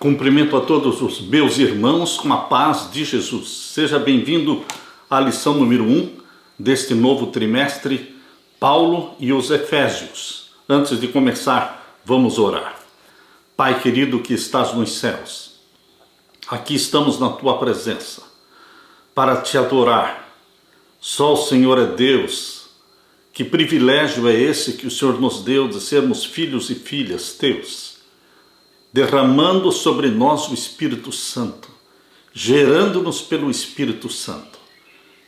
Cumprimento a todos os meus irmãos com a paz de Jesus. Seja bem-vindo à lição número 1 deste novo trimestre, Paulo e os Efésios. Antes de começar, vamos orar. Pai querido que estás nos céus, aqui estamos na tua presença para te adorar. Só o Senhor é Deus. Que privilégio é esse que o Senhor nos deu de sermos filhos e filhas teus, derramando sobre nós o Espírito Santo, gerando-nos pelo Espírito Santo.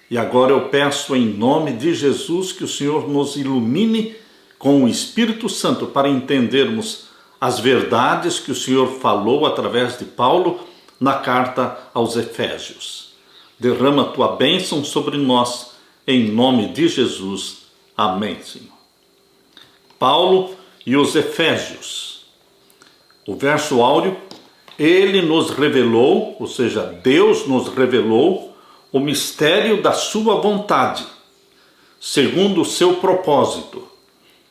E agora eu peço em nome de Jesus que o Senhor nos ilumine com o Espírito Santo para entendermos as verdades que o Senhor falou através de Paulo na carta aos Efésios. Derrama a tua bênção sobre nós, em nome de Jesus. Amém, Senhor. Paulo e os Efésios. O verso áureo, ele nos revelou, ou seja, Deus nos revelou o mistério da sua vontade, segundo o seu propósito,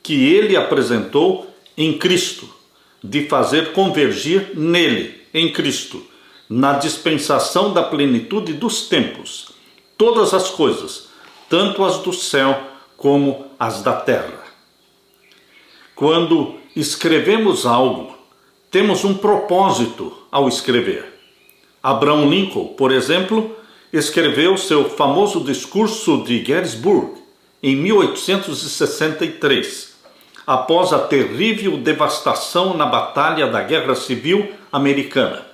que ele apresentou em Cristo, de fazer convergir nele, em Cristo, na dispensação da plenitude dos tempos, todas as coisas, tanto as do céu como as da terra. Quando escrevemos algo, temos um propósito ao escrever. Abraham Lincoln, por exemplo, escreveu seu famoso discurso de Gettysburg em 1863, após a terrível devastação na Batalha da Guerra Civil Americana,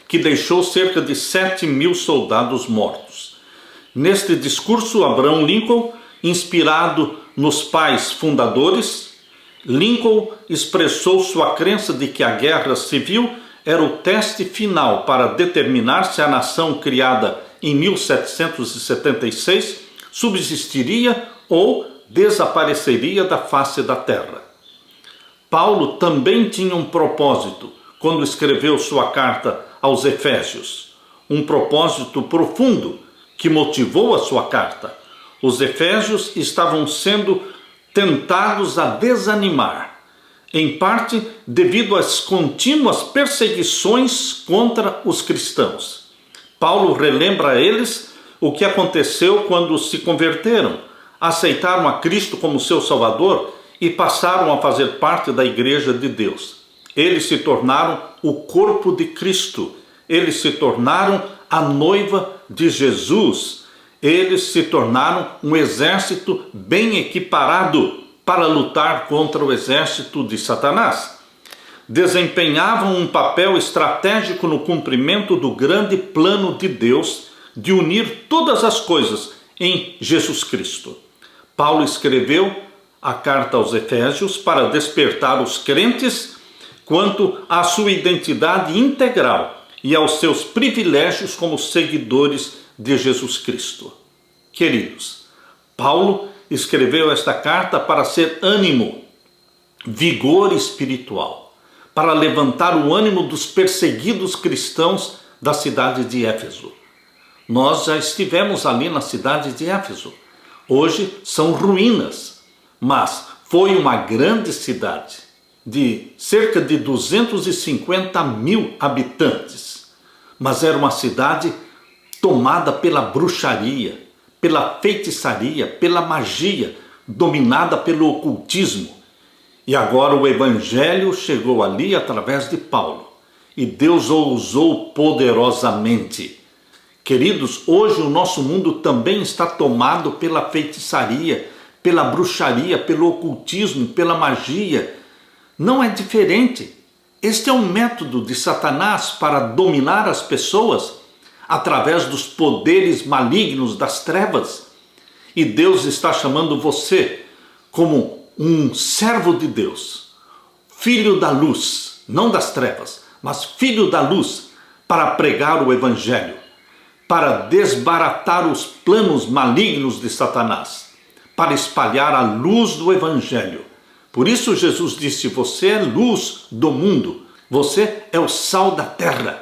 que deixou cerca de 7.000 soldados mortos. Neste discurso, Abraham Lincoln, inspirado nos pais fundadores, Lincoln expressou sua crença de que a guerra civil era o teste final para determinar se a nação criada em 1776 subsistiria ou desapareceria da face da terra. Paulo também tinha um propósito quando escreveu sua carta aos Efésios, um propósito profundo que motivou a sua carta. Os Efésios estavam sendo tentados a desanimar, em parte devido às contínuas perseguições contra os cristãos. Paulo relembra a eles o que aconteceu quando se converteram, aceitaram a Cristo como seu Salvador e passaram a fazer parte da Igreja de Deus. Eles se tornaram o corpo de Cristo, eles se tornaram a noiva de Jesus. Eles se tornaram um exército bem equiparado para lutar contra o exército de Satanás. Desempenhavam um papel estratégico no cumprimento do grande plano de Deus de unir todas as coisas em Jesus Cristo. Paulo escreveu a carta aos Efésios para despertar os crentes quanto à sua identidade integral e aos seus privilégios como seguidores de Jesus Cristo. Queridos, Paulo escreveu esta carta para ser ânimo, vigor espiritual, para levantar o ânimo dos perseguidos cristãos da cidade de Éfeso. Nós já estivemos ali na cidade de Éfeso. Hoje são ruínas, mas foi uma grande cidade de cerca de 250.000 habitantes. Mas era uma cidade tomada pela bruxaria, pela feitiçaria, pela magia, dominada pelo ocultismo. E agora o Evangelho chegou ali através de Paulo. E Deus o usou poderosamente. Queridos, hoje o nosso mundo também está tomado pela feitiçaria, pela bruxaria, pelo ocultismo, pela magia. Não é diferente. Este é um método de Satanás para dominar as pessoas através dos poderes malignos das trevas. E Deus está chamando você como um servo de Deus, filho da luz, não das trevas, mas filho da luz, para pregar o Evangelho, para desbaratar os planos malignos de Satanás, para espalhar a luz do Evangelho. Por isso Jesus disse: você é luz do mundo, você é o sal da terra.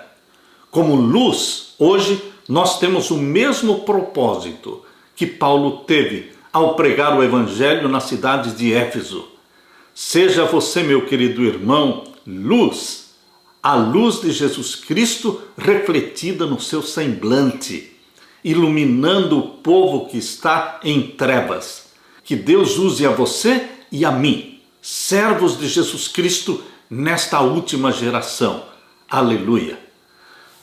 Como luz, hoje nós temos o mesmo propósito que Paulo teve ao pregar o Evangelho na cidade de Éfeso. Seja você, meu querido irmão, luz a luz de Jesus Cristo refletida no seu semblante, iluminando o povo que está em trevas. Que Deus use a você e a mim, servos de Jesus Cristo, nesta última geração. Aleluia!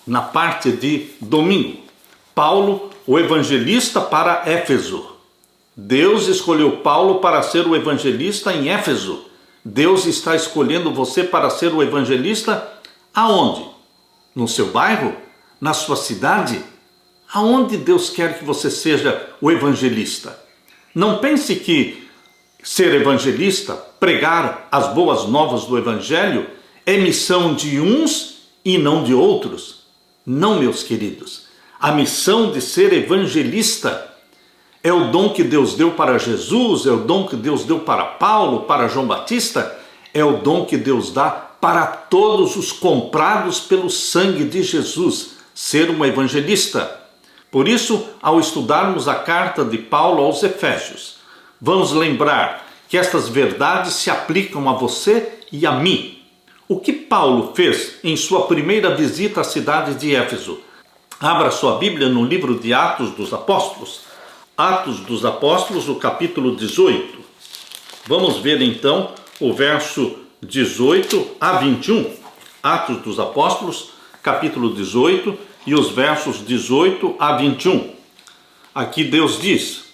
Na parte de domingo, Paulo, o evangelista para Éfeso. Deus escolheu Paulo para ser o evangelista em Éfeso. Deus está escolhendo você para ser o evangelista aonde? No seu bairro? Na sua cidade? Aonde Deus quer que você seja o evangelista? Não pense que ser evangelista, pregar as boas novas do evangelho, é missão de uns e não de outros. Não, meus queridos. A missão de ser evangelista é o dom que Deus deu para Jesus, é o dom que Deus deu para Paulo, para João Batista, é o dom que Deus dá para todos os comprados pelo sangue de Jesus, ser um evangelista. Por isso, ao estudarmos a carta de Paulo aos Efésios, vamos lembrar que estas verdades se aplicam a você e a mim. O que Paulo fez em sua primeira visita à cidade de Éfeso? Abra sua Bíblia no livro de Atos dos Apóstolos. Atos dos Apóstolos, o capítulo 18. Vamos ver então o verso 18 a 21. Atos dos Apóstolos, capítulo 18 e os versos 18 a 21. Aqui Deus diz: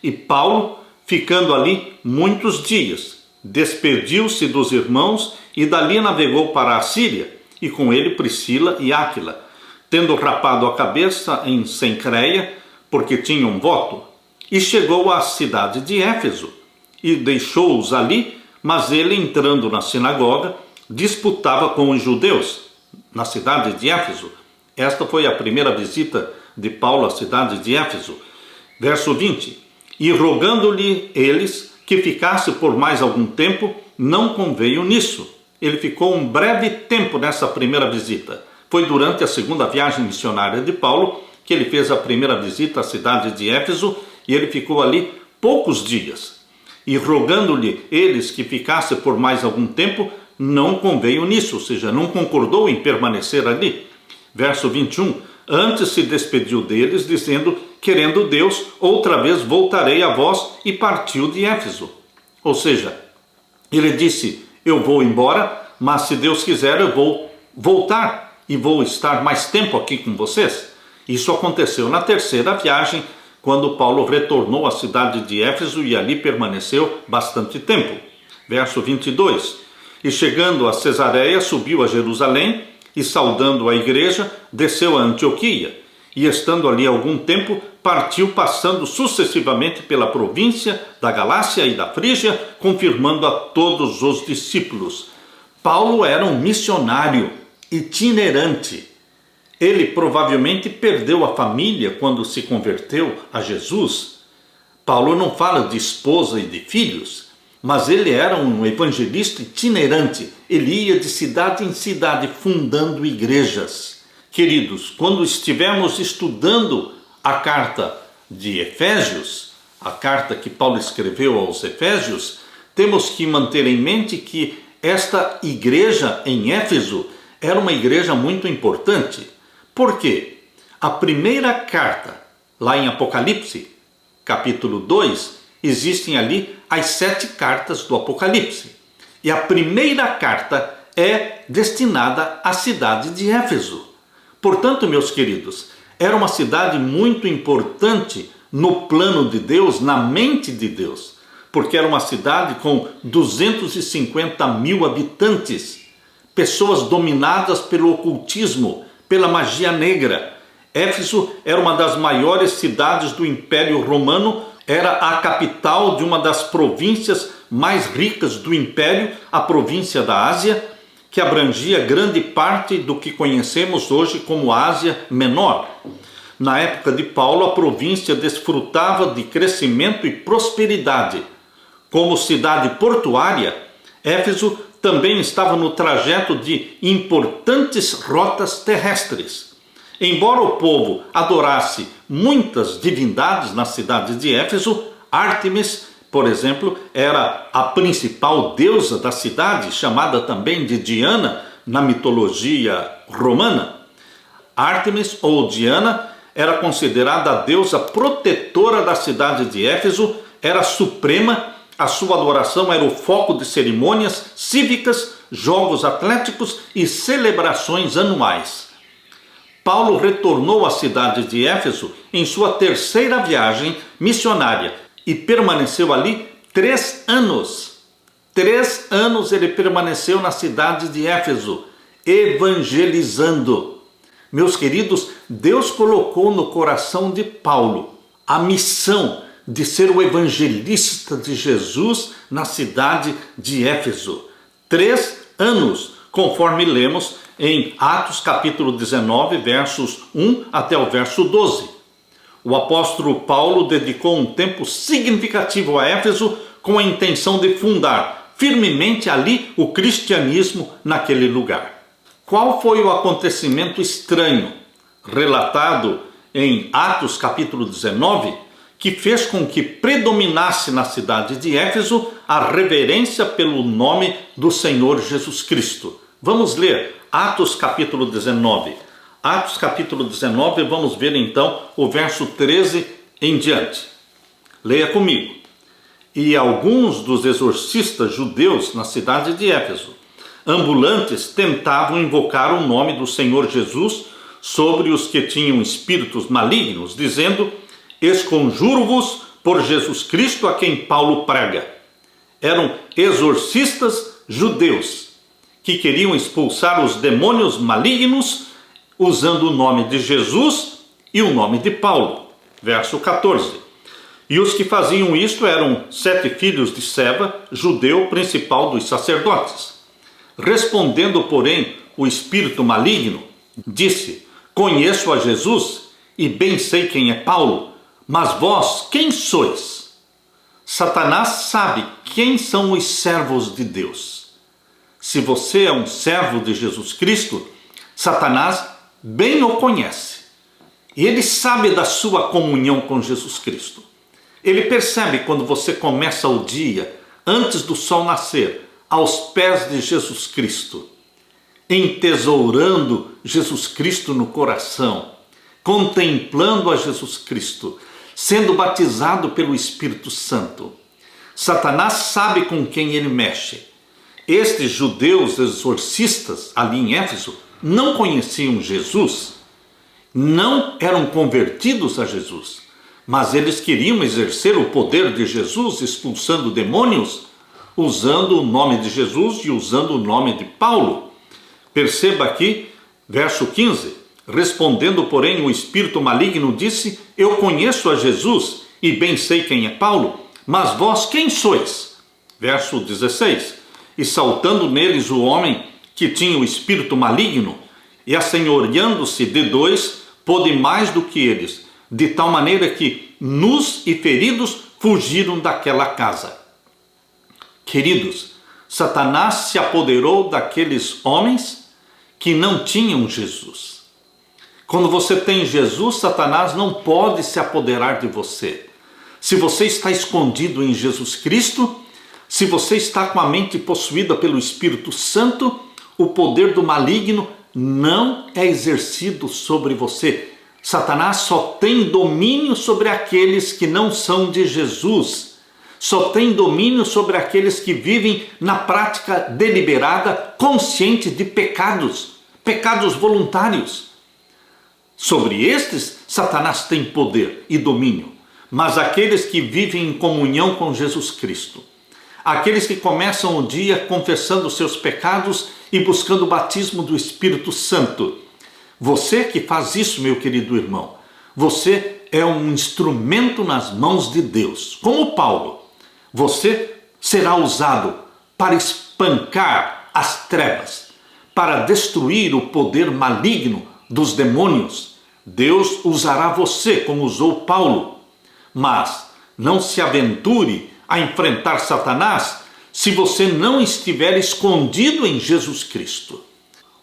e Paulo, ficando ali muitos dias, despediu-se dos irmãos e dali navegou para a Síria, e com ele Priscila e Áquila, tendo rapado a cabeça em Cencreia, porque tinha um voto, e chegou à cidade de Éfeso, e deixou-os ali, mas ele, entrando na sinagoga, disputava com os judeus, na cidade de Éfeso. Esta foi a primeira visita de Paulo à cidade de Éfeso. Verso 20, e rogando-lhe eles que ficasse por mais algum tempo, não conveio nisso. Ele ficou um breve tempo nessa primeira visita. Foi durante a segunda viagem missionária de Paulo que ele fez a primeira visita à cidade de Éfeso, e ele ficou ali poucos dias. E rogando-lhe eles que ficasse por mais algum tempo, não conveio nisso, ou seja, não concordou em permanecer ali. Verso 21, antes se despediu deles, dizendo: querendo Deus, outra vez voltarei a vós, e partiu de Éfeso. Ou seja, ele disse: eu vou embora, mas se Deus quiser eu vou voltar e vou estar mais tempo aqui com vocês. Isso aconteceu na terceira viagem, quando Paulo retornou à cidade de Éfeso e ali permaneceu bastante tempo. Verso 22, e chegando a Cesareia, subiu a Jerusalém, e saudando a igreja, desceu a Antioquia, e estando ali algum tempo, partiu, passando sucessivamente pela província da Galácia e da Frígia, confirmando a todos os discípulos. Paulo era um missionário itinerante. Ele provavelmente perdeu a família quando se converteu a Jesus. Paulo não fala de esposa e de filhos, mas ele era um evangelista itinerante. Ele ia de cidade em cidade fundando igrejas. Queridos, quando estivermos estudando a carta de Efésios, a carta que Paulo escreveu aos Efésios, temos que manter em mente que esta igreja em Éfeso era uma igreja muito importante. Por quê? A primeira carta, lá em Apocalipse, capítulo 2, existem ali as 7 cartas do Apocalipse. E a primeira carta é destinada à cidade de Éfeso. Portanto, meus queridos, era uma cidade muito importante no plano de Deus, na mente de Deus, porque era uma cidade com 250 mil habitantes, pessoas dominadas pelo ocultismo, pela magia negra. Éfeso era uma das maiores cidades do Império Romano, era a capital de uma das províncias mais ricas do Império, a província da Ásia, que abrangia grande parte do que conhecemos hoje como Ásia Menor. Na época de Paulo, a província desfrutava de crescimento e prosperidade. Como cidade portuária, Éfeso também estava no trajeto de importantes rotas terrestres. Embora o povo adorasse muitas divindades na cidade de Éfeso, Ártemis, por exemplo, era a principal deusa da cidade, chamada também de Diana, na mitologia romana, Ártemis ou Diana era considerada a deusa protetora da cidade de Éfeso, era suprema, a sua adoração era o foco de cerimônias cívicas, jogos atléticos e celebrações anuais. Paulo retornou à cidade de Éfeso em sua terceira viagem missionária e permaneceu ali 3 anos. 3 anos ele permaneceu na cidade de Éfeso, evangelizando. Meus queridos, Deus colocou no coração de Paulo a missão de ser o evangelista de Jesus na cidade de Éfeso. 3 anos, conforme lemos em Atos capítulo 19, versos 1 até o verso 12. O apóstolo Paulo dedicou um tempo significativo a Éfeso com a intenção de fundar firmemente ali o cristianismo naquele lugar. Qual foi o acontecimento estranho relatado em Atos capítulo 19 que fez com que predominasse na cidade de Éfeso a reverência pelo nome do Senhor Jesus Cristo? Vamos ler Atos capítulo 19. Atos capítulo 19, vamos ver então o verso 13 em diante. Leia comigo. E alguns dos exorcistas judeus na cidade de Éfeso, ambulantes, tentavam invocar o nome do Senhor Jesus sobre os que tinham espíritos malignos, dizendo: esconjuro-vos por Jesus Cristo a quem Paulo prega. Eram exorcistas judeus que queriam expulsar os demônios malignos usando o nome de Jesus e o nome de Paulo. Verso 14. E os que faziam isto eram 7 filhos de Seba, judeu principal dos sacerdotes. Respondendo, porém, o espírito maligno, disse: conheço a Jesus e bem sei quem é Paulo, mas vós quem sois? Satanás sabe quem são os servos de Deus. Se você é um servo de Jesus Cristo, Satanás bem o conhece. E ele sabe da sua comunhão com Jesus Cristo. Ele percebe quando você começa o dia, antes do sol nascer, aos pés de Jesus Cristo, entesourando Jesus Cristo no coração, contemplando a Jesus Cristo, sendo batizado pelo Espírito Santo. Satanás sabe com quem ele mexe. Estes judeus exorcistas ali em Éfeso não conheciam Jesus, não eram convertidos a Jesus, mas eles queriam exercer o poder de Jesus expulsando demônios, usando o nome de Jesus e usando o nome de Paulo. Perceba aqui, verso 15, respondendo, porém, o espírito maligno disse: eu conheço a Jesus e bem sei quem é Paulo, mas vós quem sois? Verso 16, e saltando neles o homem que tinha o espírito maligno, e assenhoreando-se de 2, pôde mais do que eles, de tal maneira que, nus e feridos, fugiram daquela casa. Queridos, Satanás se apoderou daqueles homens que não tinham Jesus. Quando você tem Jesus, Satanás não pode se apoderar de você. Se você está escondido em Jesus Cristo, se você está com a mente possuída pelo Espírito Santo, o poder do maligno não é exercido sobre você. Satanás só tem domínio sobre aqueles que não são de Jesus. Só tem domínio sobre aqueles que vivem na prática deliberada, consciente de pecados voluntários. Sobre estes, Satanás tem poder e domínio. Mas aqueles que vivem em comunhão com Jesus Cristo, aqueles que começam o dia confessando seus pecados e buscando o batismo do Espírito Santo, você que faz isso, meu querido irmão, você é um instrumento nas mãos de Deus. Como Paulo, você será usado para espancar as trevas, para destruir o poder maligno dos demônios. Deus usará você como usou Paulo, mas não se aventure a enfrentar Satanás se você não estiver escondido em Jesus Cristo.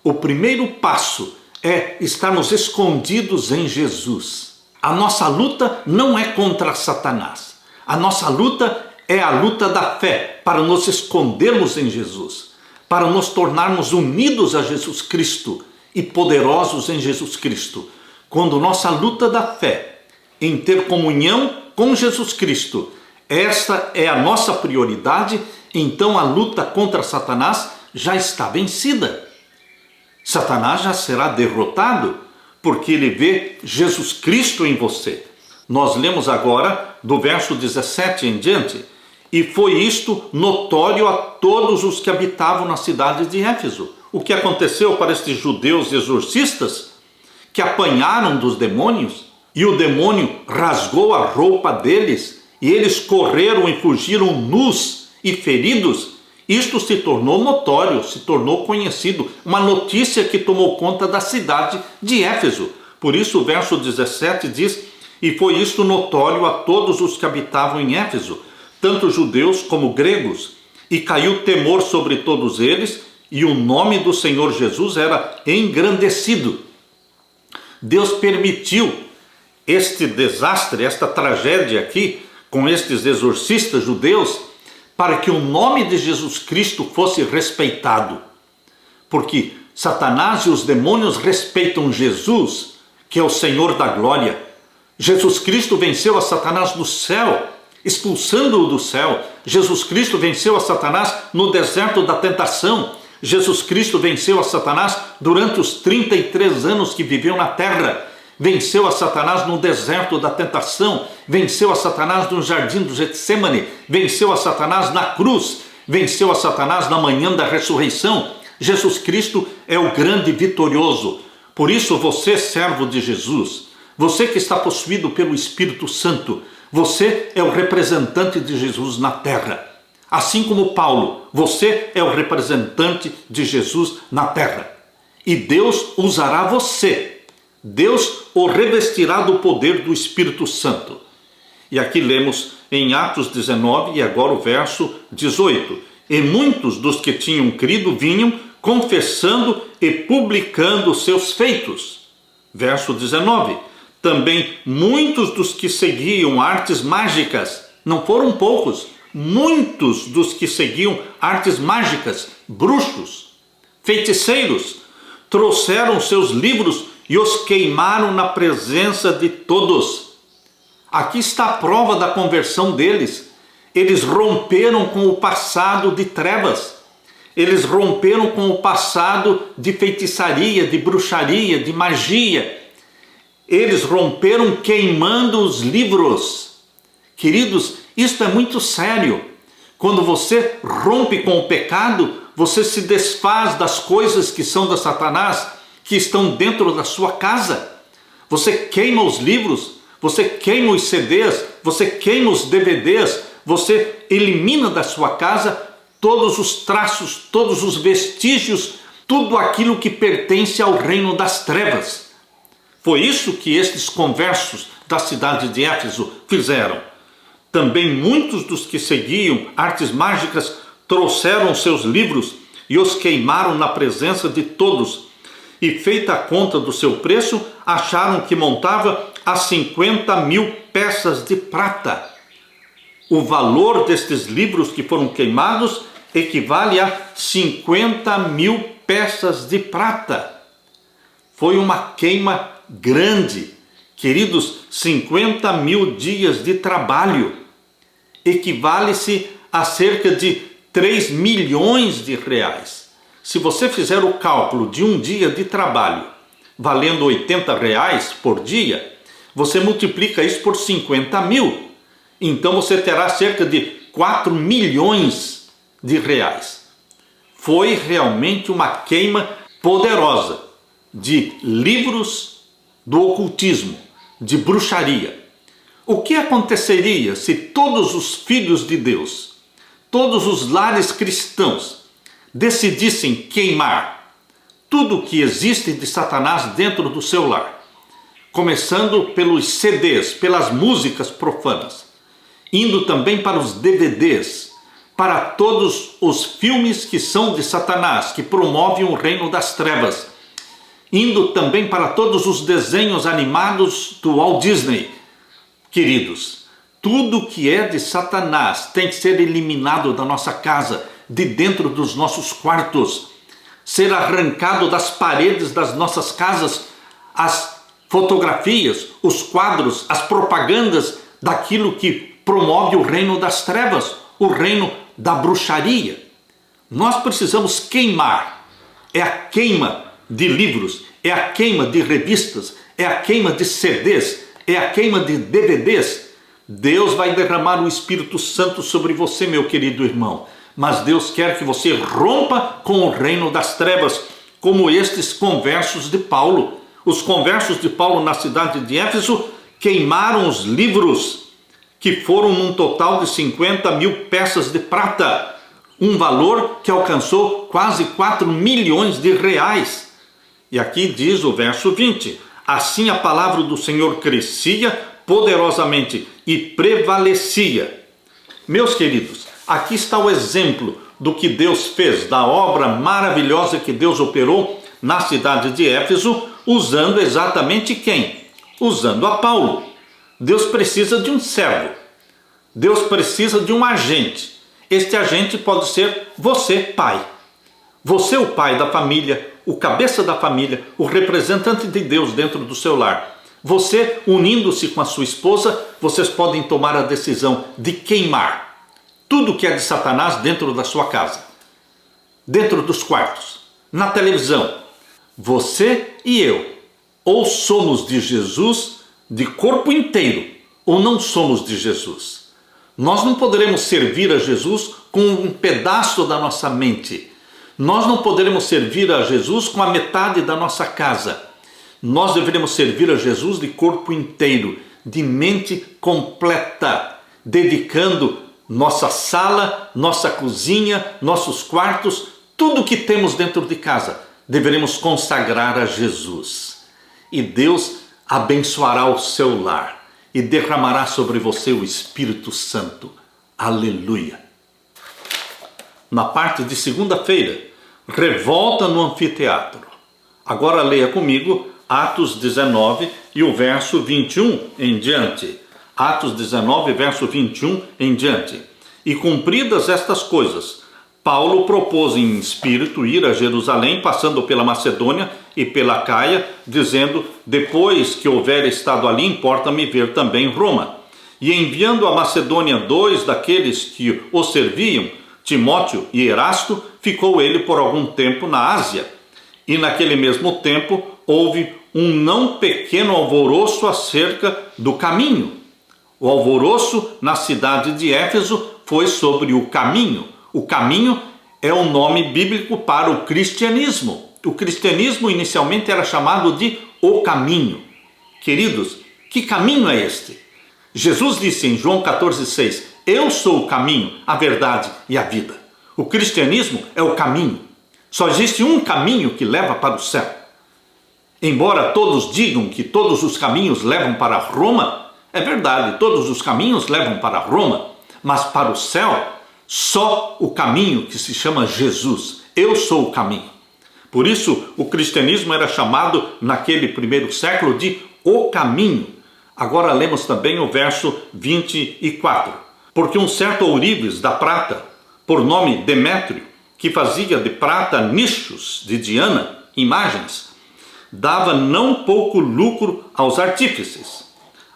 O primeiro passo é estarmos escondidos em Jesus. A nossa luta não é contra Satanás. A nossa luta é a luta da fé, para nos escondermos em Jesus, para nos tornarmos unidos a Jesus Cristo e poderosos em Jesus Cristo. Quando nossa luta da fé em ter comunhão com Jesus Cristo, esta é a nossa prioridade, então a luta contra Satanás já está vencida. Satanás já será derrotado, porque ele vê Jesus Cristo em você. Nós lemos agora do verso 17 em diante: e foi isto notório a todos os que habitavam na cidade de Éfeso. O que aconteceu para estes judeus exorcistas, que apanharam dos demônios, e o demônio rasgou a roupa deles, e eles correram e fugiram nus e feridos. Isto se tornou notório, se tornou conhecido, uma notícia que tomou conta da cidade de Éfeso. Por isso o verso 17 diz: e foi isto notório a todos os que habitavam em Éfeso, tanto judeus como gregos, e caiu temor sobre todos eles, e o nome do Senhor Jesus era engrandecido. Deus permitiu este desastre, esta tragédia aqui, com estes exorcistas judeus, para que o nome de Jesus Cristo fosse respeitado. Porque Satanás e os demônios respeitam Jesus, que é o Senhor da glória. Jesus Cristo venceu a Satanás no céu, expulsando-o do céu. Jesus Cristo venceu a Satanás no deserto da tentação. Jesus Cristo venceu a Satanás durante os 33 anos que viveu na terra. Venceu a Satanás no deserto da tentação, venceu a Satanás no jardim do Getsêmani, venceu a Satanás na cruz, venceu a Satanás na manhã da ressurreição. Jesus Cristo é o grande vitorioso. Por isso você, servo de Jesus, você que está possuído pelo Espírito Santo, você é o representante de Jesus na terra. Assim como Paulo, você é o representante de Jesus na terra. E Deus usará você. Deus o revestirá do poder do Espírito Santo. E aqui lemos em Atos 19 e agora o verso 18. E muitos dos que tinham crido vinham confessando e publicando os seus feitos. Verso 19. Também muitos dos que seguiam artes mágicas, não foram poucos, muitos dos que seguiam artes mágicas, bruxos, feiticeiros, trouxeram seus livros e os queimaram na presença de todos. Aqui está a prova da conversão deles. Eles romperam com o passado de trevas. Eles romperam com o passado de feitiçaria, de bruxaria, de magia. Eles romperam queimando os livros. Queridos, isto é muito sério. Quando você rompe com o pecado, você se desfaz das coisas que são da Satanás, que estão dentro da sua casa. Você queima os livros, você queima os CDs, você queima os DVDs, você elimina da sua casa todos os traços, todos os vestígios, tudo aquilo que pertence ao reino das trevas. Foi isso que estes conversos da cidade de Éfeso fizeram. Também muitos dos que seguiam artes mágicas trouxeram seus livros e os queimaram na presença de todos. E feita a conta do seu preço, acharam que montava a 50.000 peças de prata. O valor destes livros que foram queimados equivale a 50.000 peças de prata. Foi uma queima grande. Queridos, 50.000 dias de trabalho equivale-se a cerca de 3 milhões de reais. Se você fizer o cálculo de um dia de trabalho valendo R$80 por dia, você multiplica isso por 50.000. Então você terá cerca de 4 milhões de reais. Foi realmente uma queima poderosa de livros do ocultismo, de bruxaria. O que aconteceria se todos os filhos de Deus, todos os lares cristãos, decidissem queimar tudo o que existe de Satanás dentro do seu lar? Começando pelos CDs, pelas músicas profanas, indo também para os DVDs, para todos os filmes que são de Satanás, que promovem o reino das trevas, indo também para todos os desenhos animados do Walt Disney. Queridos, tudo que é de Satanás tem que ser eliminado da nossa casa, de dentro dos nossos quartos, ser arrancado das paredes das nossas casas as fotografias, os quadros, as propagandas daquilo que promove o reino das trevas, o reino da bruxaria. Nós precisamos queimar. É a queima de livros, é a queima de revistas, é a queima de CDs, é a queima de DVDs. Deus vai derramar o Espírito Santo sobre você, meu querido irmão. Mas Deus quer que você rompa com o reino das trevas, como estes conversos de Paulo. Os conversos de Paulo na cidade de Éfeso queimaram os livros, que foram num total de 50 mil peças de prata, um valor que alcançou quase 4 milhões de reais. E aqui diz o verso 20, assim a palavra do Senhor crescia poderosamente e prevalecia. Meus queridos, aqui está o exemplo do que Deus fez, da obra maravilhosa que Deus operou na cidade de Éfeso, usando exatamente quem? Usando a Paulo. Deus precisa de um servo. Deus precisa de um agente. Este agente pode ser você, pai. Você, o pai da família, o cabeça da família, o representante de Deus dentro do seu lar. Você, unindo-se com a sua esposa, vocês podem tomar a decisão de queimar tudo que é de Satanás dentro da sua casa, dentro dos quartos, na televisão. Você e eu, ou somos de Jesus de corpo inteiro, ou não somos de Jesus. Nós não poderemos servir a Jesus com um pedaço da nossa mente. Nós não poderemos servir a Jesus com a metade da nossa casa. Nós deveremos servir a Jesus de corpo inteiro, de mente completa, dedicando nossa sala, nossa cozinha, nossos quartos, tudo que temos dentro de casa, deveremos consagrar a Jesus. E Deus abençoará o seu lar e derramará sobre você o Espírito Santo. Aleluia! Na parte de segunda-feira, revolta no anfiteatro. Agora leia comigo Atos 19 e o verso 21 em diante. Atos 19, verso 21 em diante. E cumpridas estas coisas, Paulo propôs em espírito ir a Jerusalém, passando pela Macedônia e pela Caia, dizendo, depois que houver estado ali, importa-me ver também Roma. E enviando a Macedônia 2 daqueles que o serviam, Timóteo e Erasto, ficou ele por algum tempo na Ásia. E naquele mesmo tempo houve um não pequeno alvoroço acerca do caminho. O alvoroço na cidade de Éfeso foi sobre o caminho. O caminho é o nome bíblico para o cristianismo. O cristianismo inicialmente era chamado de o caminho. Queridos, que caminho é este? Jesus disse em João 14,6, eu sou o caminho, a verdade e a vida. O cristianismo é o caminho. Só existe um caminho que leva para o céu. Embora todos digam que todos os caminhos levam para Roma, é verdade, todos os caminhos levam para Roma, mas para o céu, só o caminho que se chama Jesus. Eu sou o caminho. Por isso, o cristianismo era chamado, naquele primeiro século, de o caminho. Agora lemos também o verso 24. Porque um certo ourives da prata, por nome Demétrio, que fazia de prata nichos de Diana, imagens, dava não pouco lucro aos artífices,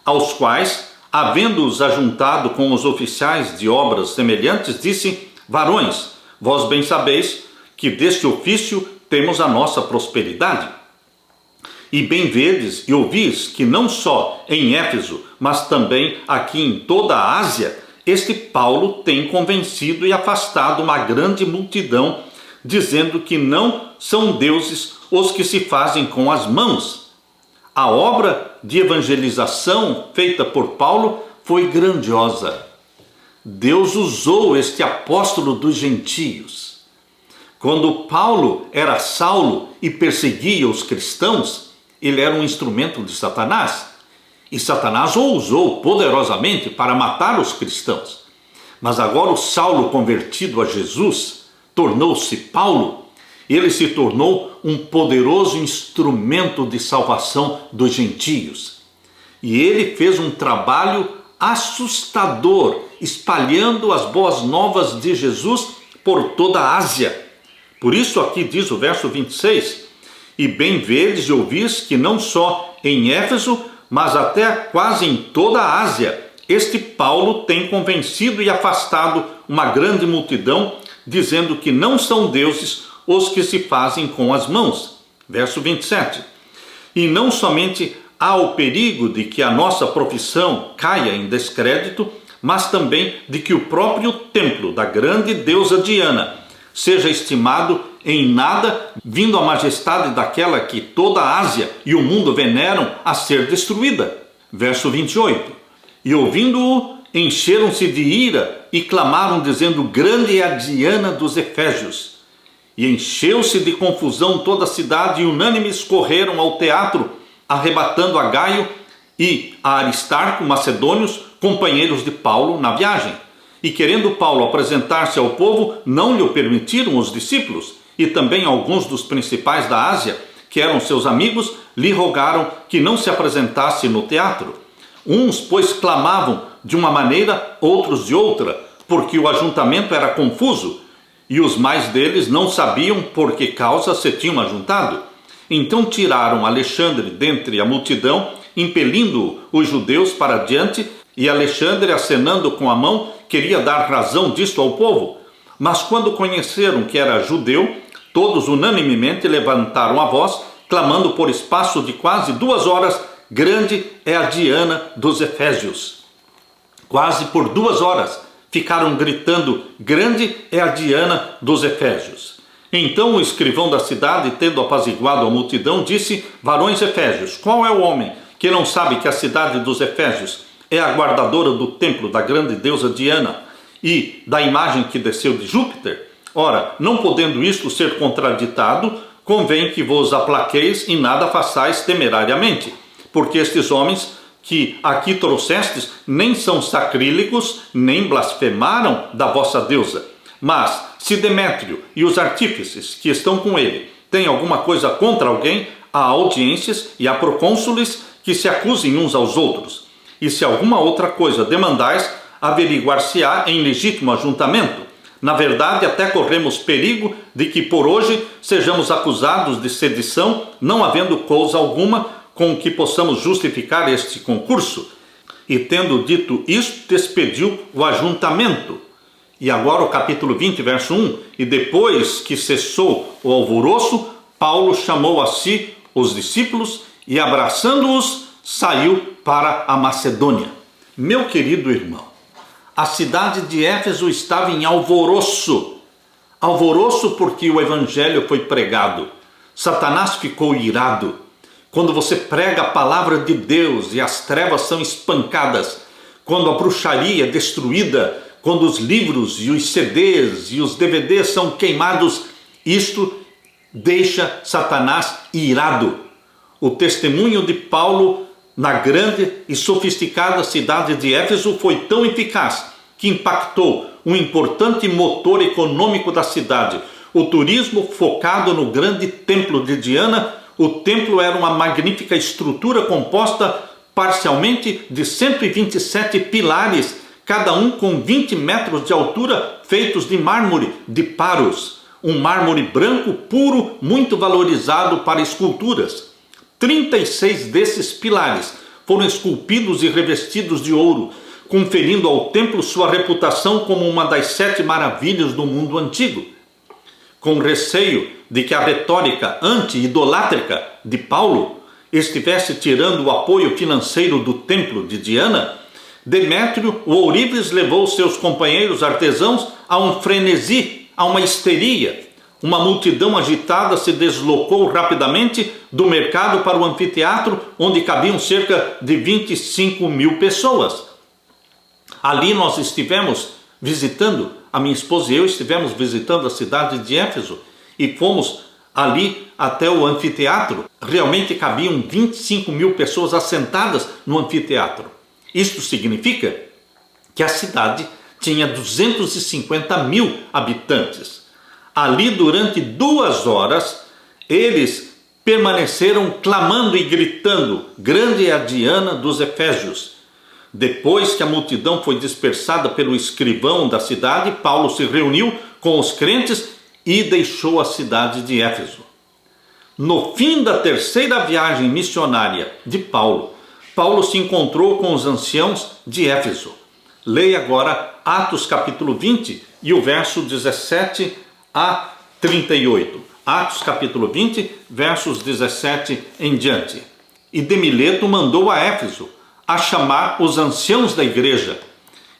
aos quais, havendo-os ajuntado com os oficiais de obras semelhantes, disse, varões, vós bem sabeis que deste ofício temos a nossa prosperidade. E bem vedes e ouvis que não só em Éfeso, mas também aqui em toda a Ásia, este Paulo tem convencido e afastado uma grande multidão, dizendo que não são deuses os que se fazem com as mãos. A obra de evangelização feita por Paulo foi grandiosa. Deus usou este apóstolo dos gentios. Quando Paulo era Saulo e perseguia os cristãos, ele era um instrumento de Satanás. E Satanás o usou poderosamente para matar os cristãos. Mas agora o Saulo convertido a Jesus tornou-se Paulo. Ele se tornou um poderoso instrumento de salvação dos gentios. E ele fez um trabalho assustador, espalhando as boas novas de Jesus por toda a Ásia. Por isso aqui diz o verso 26, e bem vedes e ouvis que não só em Éfeso, mas até quase em toda a Ásia, este Paulo tem convencido e afastado uma grande multidão, dizendo que não são deuses os que se fazem com as mãos. Verso 27. E não somente há o perigo de que a nossa profissão caia em descrédito, mas também de que o próprio templo da grande deusa Diana seja estimado em nada, vindo a majestade daquela que toda a Ásia e o mundo veneram a ser destruída. Verso 28. E ouvindo-o, encheram-se de ira e clamaram, dizendo: grande é a Diana dos Efésios. E encheu-se de confusão toda a cidade, e unânimes correram ao teatro, arrebatando a Gaio e a Aristarco, macedônios, companheiros de Paulo na viagem. E querendo Paulo apresentar-se ao povo, não lhe o permitiram os discípulos, e também alguns dos principais da Ásia, que eram seus amigos, lhe rogaram que não se apresentasse no teatro. Uns, pois, clamavam de uma maneira, outros de outra, porque o ajuntamento era confuso, e os mais deles não sabiam por que causa se tinham ajuntado. Então tiraram Alexandre dentre a multidão, impelindo os judeus para diante, e Alexandre, acenando com a mão, queria dar razão disto ao povo. Mas quando conheceram que era judeu, todos unanimemente levantaram a voz, clamando por espaço de quase 2 horas: grande é a Diana dos Efésios. Quase por 2 horas ficaram gritando: grande é a Diana dos Efésios. Então o escrivão da cidade, tendo apaziguado a multidão, disse: varões efésios, qual é o homem que não sabe que a cidade dos Efésios é a guardadora do templo da grande deusa Diana e da imagem que desceu de Júpiter? Ora, não podendo isto ser contraditado, convém que vos aplaqueis e nada façais temerariamente, porque estes homens que aqui trouxestes nem são sacrílegos, nem blasfemaram da vossa deusa. Mas, se Demétrio e os artífices que estão com ele têm alguma coisa contra alguém, há audiências e há procônsules que se acusem uns aos outros. E se alguma outra coisa demandais, averiguar-se-á em legítimo ajuntamento. Na verdade, até corremos perigo de que por hoje sejamos acusados de sedição, não havendo coisa alguma com que possamos justificar este concurso. E tendo dito isto, despediu o ajuntamento. E agora o capítulo 20, verso 1. E depois que cessou o alvoroço, Paulo chamou a si os discípulos e, abraçando-os, saiu para a Macedônia. Meu querido irmão, a cidade de Éfeso estava em alvoroço. Alvoroço porque o evangelho foi pregado. Satanás ficou irado. Quando você prega a palavra de Deus e as trevas são espancadas, quando a bruxaria é destruída, quando os livros e os CDs e os DVDs são queimados, isto deixa Satanás irado. O testemunho de Paulo na grande e sofisticada cidade de Éfeso foi tão eficaz que impactou um importante motor econômico da cidade. O turismo focado no grande templo de Diana. O templo era uma magnífica estrutura composta parcialmente de 127 pilares, cada um com 20 metros de altura, feitos de mármore de Paros, um mármore branco puro, muito valorizado para esculturas. 36 desses pilares foram esculpidos e revestidos de ouro, conferindo ao templo sua reputação como uma das 7 maravilhas do mundo antigo. Com receio de que a retórica anti-idolátrica de Paulo estivesse tirando o apoio financeiro do templo de Diana, Demétrio, o ourives, levou seus companheiros artesãos a um frenesi, a uma histeria. Uma multidão agitada se deslocou rapidamente do mercado para o anfiteatro, onde cabiam cerca de 25 mil pessoas. Ali nós estivemos visitando, a minha esposa e eu estivemos visitando a cidade de Éfeso e fomos ali até o anfiteatro. Realmente cabiam 25 mil pessoas assentadas no anfiteatro. Isto significa que a cidade tinha 250 mil habitantes. Ali, durante 2 horas, eles permaneceram clamando e gritando: grande é a Diana dos Efésios. Depois que a multidão foi dispersada pelo escrivão da cidade, Paulo se reuniu com os crentes e deixou a cidade de Éfeso. No fim da terceira viagem missionária de Paulo, Paulo se encontrou com os anciãos de Éfeso. Leia agora Atos capítulo 20 e o verso 17 a 38. Atos capítulo 20, versos 17 em diante. E de Mileto mandou a Éfeso a chamar os anciãos da igreja.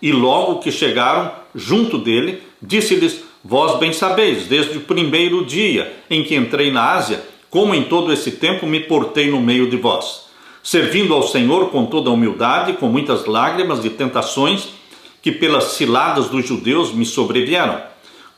E logo que chegaram junto dele, disse-lhes: vós bem sabeis, desde o primeiro dia em que entrei na Ásia, como em todo esse tempo me portei no meio de vós, servindo ao Senhor com toda a humildade, com muitas lágrimas e tentações, que pelas ciladas dos judeus me sobrevieram.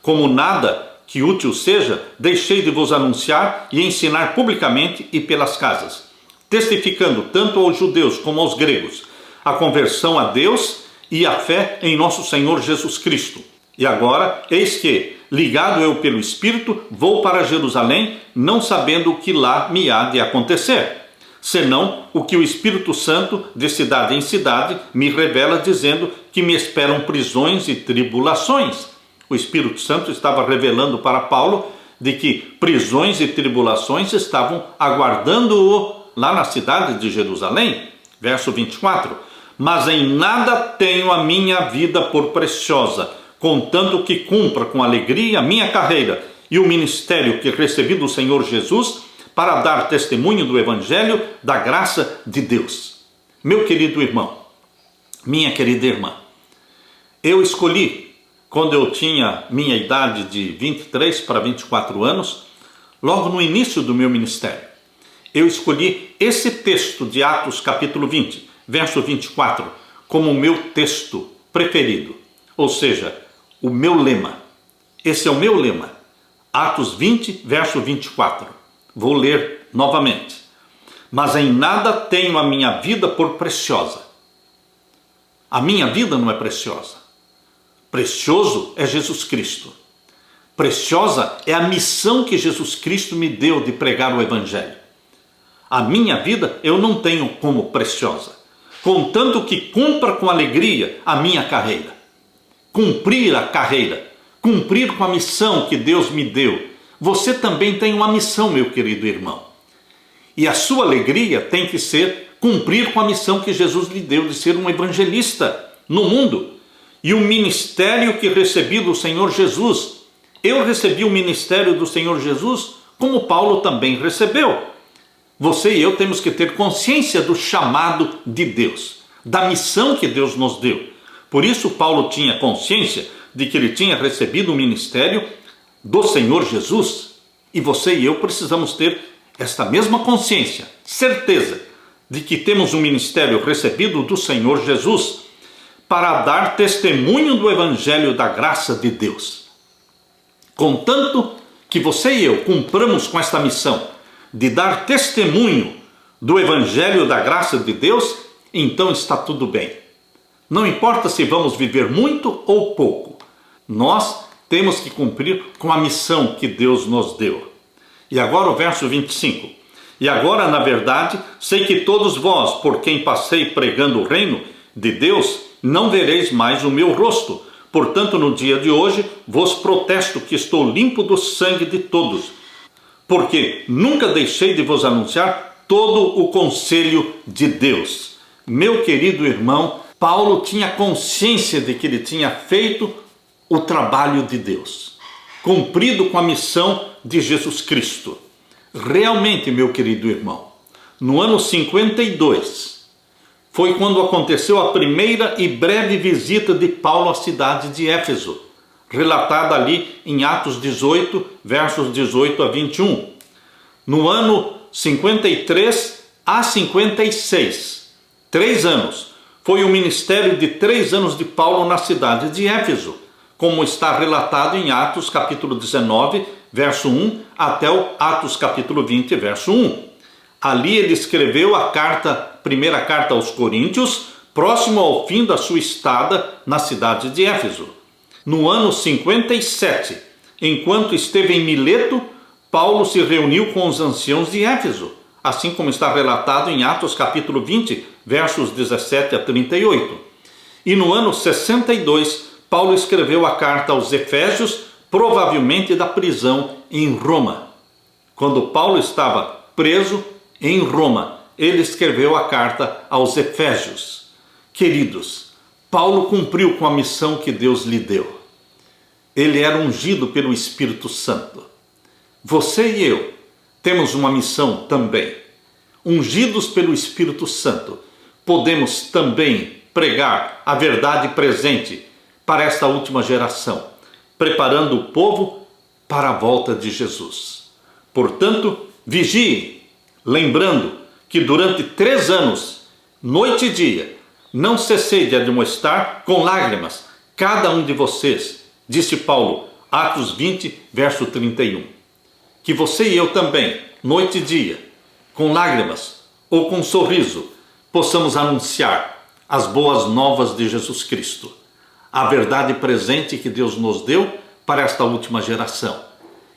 Como nada que útil seja, deixei de vos anunciar e ensinar publicamente e pelas casas, testificando tanto aos judeus como aos gregos a conversão a Deus e a fé em nosso Senhor Jesus Cristo. E agora, eis que, ligado eu pelo Espírito, vou para Jerusalém, não sabendo o que lá me há de acontecer, senão o que o Espírito Santo, de cidade em cidade, me revela, dizendo que me esperam prisões e tribulações. O Espírito Santo estava revelando para Paulo de que prisões e tribulações estavam aguardando-o lá na cidade de Jerusalém. Verso 24. Mas em nada tenho a minha vida por preciosa, contanto que cumpra com alegria a minha carreira e o ministério que recebi do Senhor Jesus, para dar testemunho do Evangelho da graça de Deus. Meu querido irmão, minha querida irmã, eu escolhi, quando eu tinha minha idade de 23 para 24 anos, logo no início do meu ministério, eu escolhi esse texto de Atos capítulo 20, verso 24, como o meu texto preferido, ou seja, o meu lema. Esse é o meu lema, Atos 20, verso 24. Vou ler novamente. Mas em nada tenho a minha vida por preciosa. A minha vida não é preciosa. Precioso é Jesus Cristo. Preciosa é a missão que Jesus Cristo me deu de pregar o Evangelho. A minha vida eu não tenho como preciosa, contanto que cumpra com alegria a minha carreira. Cumprir a carreira, cumprir com a missão que Deus me deu. Você também tem uma missão, meu querido irmão. E a sua alegria tem que ser cumprir com a missão que Jesus lhe deu de ser um evangelista no mundo. E o ministério que recebi do Senhor Jesus. Eu recebi o ministério do Senhor Jesus como Paulo também recebeu. Você e eu temos que ter consciência do chamado de Deus, da missão que Deus nos deu. Por isso Paulo tinha consciência de que ele tinha recebido o ministério do Senhor Jesus, e você e eu precisamos ter esta mesma consciência, certeza de que temos um ministério recebido do Senhor Jesus para dar testemunho do Evangelho da graça de Deus. Contanto que você e eu cumpramos com esta missão de dar testemunho do Evangelho da graça de Deus, então está tudo bem. Não importa se vamos viver muito ou pouco, nós temos que cumprir com a missão que Deus nos deu. E agora o verso 25. E agora, na verdade, sei que todos vós, por quem passei pregando o reino de Deus, não vereis mais o meu rosto. Portanto, no dia de hoje, vos protesto que estou limpo do sangue de todos, porque nunca deixei de vos anunciar todo o conselho de Deus. Meu querido irmão, Paulo tinha consciência de que ele tinha feito o trabalho de Deus, cumprido com a missão de Jesus Cristo. Realmente, meu querido irmão, no ano 52, foi quando aconteceu a primeira e breve visita de Paulo à cidade de Éfeso, relatada ali em Atos 18, versos 18 a 21. No ano 53 a 56, 3 anos, foi o ministério de 3 anos de Paulo na cidade de Éfeso, como está relatado em Atos capítulo 19, verso 1, até o Atos capítulo 20, verso 1. Ali ele escreveu a primeira carta aos Coríntios, próximo ao fim da sua estada na cidade de Éfeso. No ano 57, enquanto esteve em Mileto, Paulo se reuniu com os anciãos de Éfeso, assim como está relatado em Atos capítulo 20, versos 17 a 38. E no ano 62, Paulo escreveu a carta aos Efésios, provavelmente da prisão em Roma. Quando Paulo estava preso em Roma, ele escreveu a carta aos Efésios. Queridos, Paulo cumpriu com a missão que Deus lhe deu. Ele era ungido pelo Espírito Santo. Você e eu temos uma missão também. Ungidos pelo Espírito Santo, podemos também pregar a verdade presente para esta última geração, preparando o povo para a volta de Jesus. Portanto, vigiem, lembrando que durante 3 anos, noite e dia, não cessei de admoestar com lágrimas cada um de vocês, disse Paulo, Atos 20, verso 31. Que você e eu também, noite e dia, com lágrimas ou com sorriso, possamos anunciar as boas novas de Jesus Cristo, a verdade presente que Deus nos deu para esta última geração.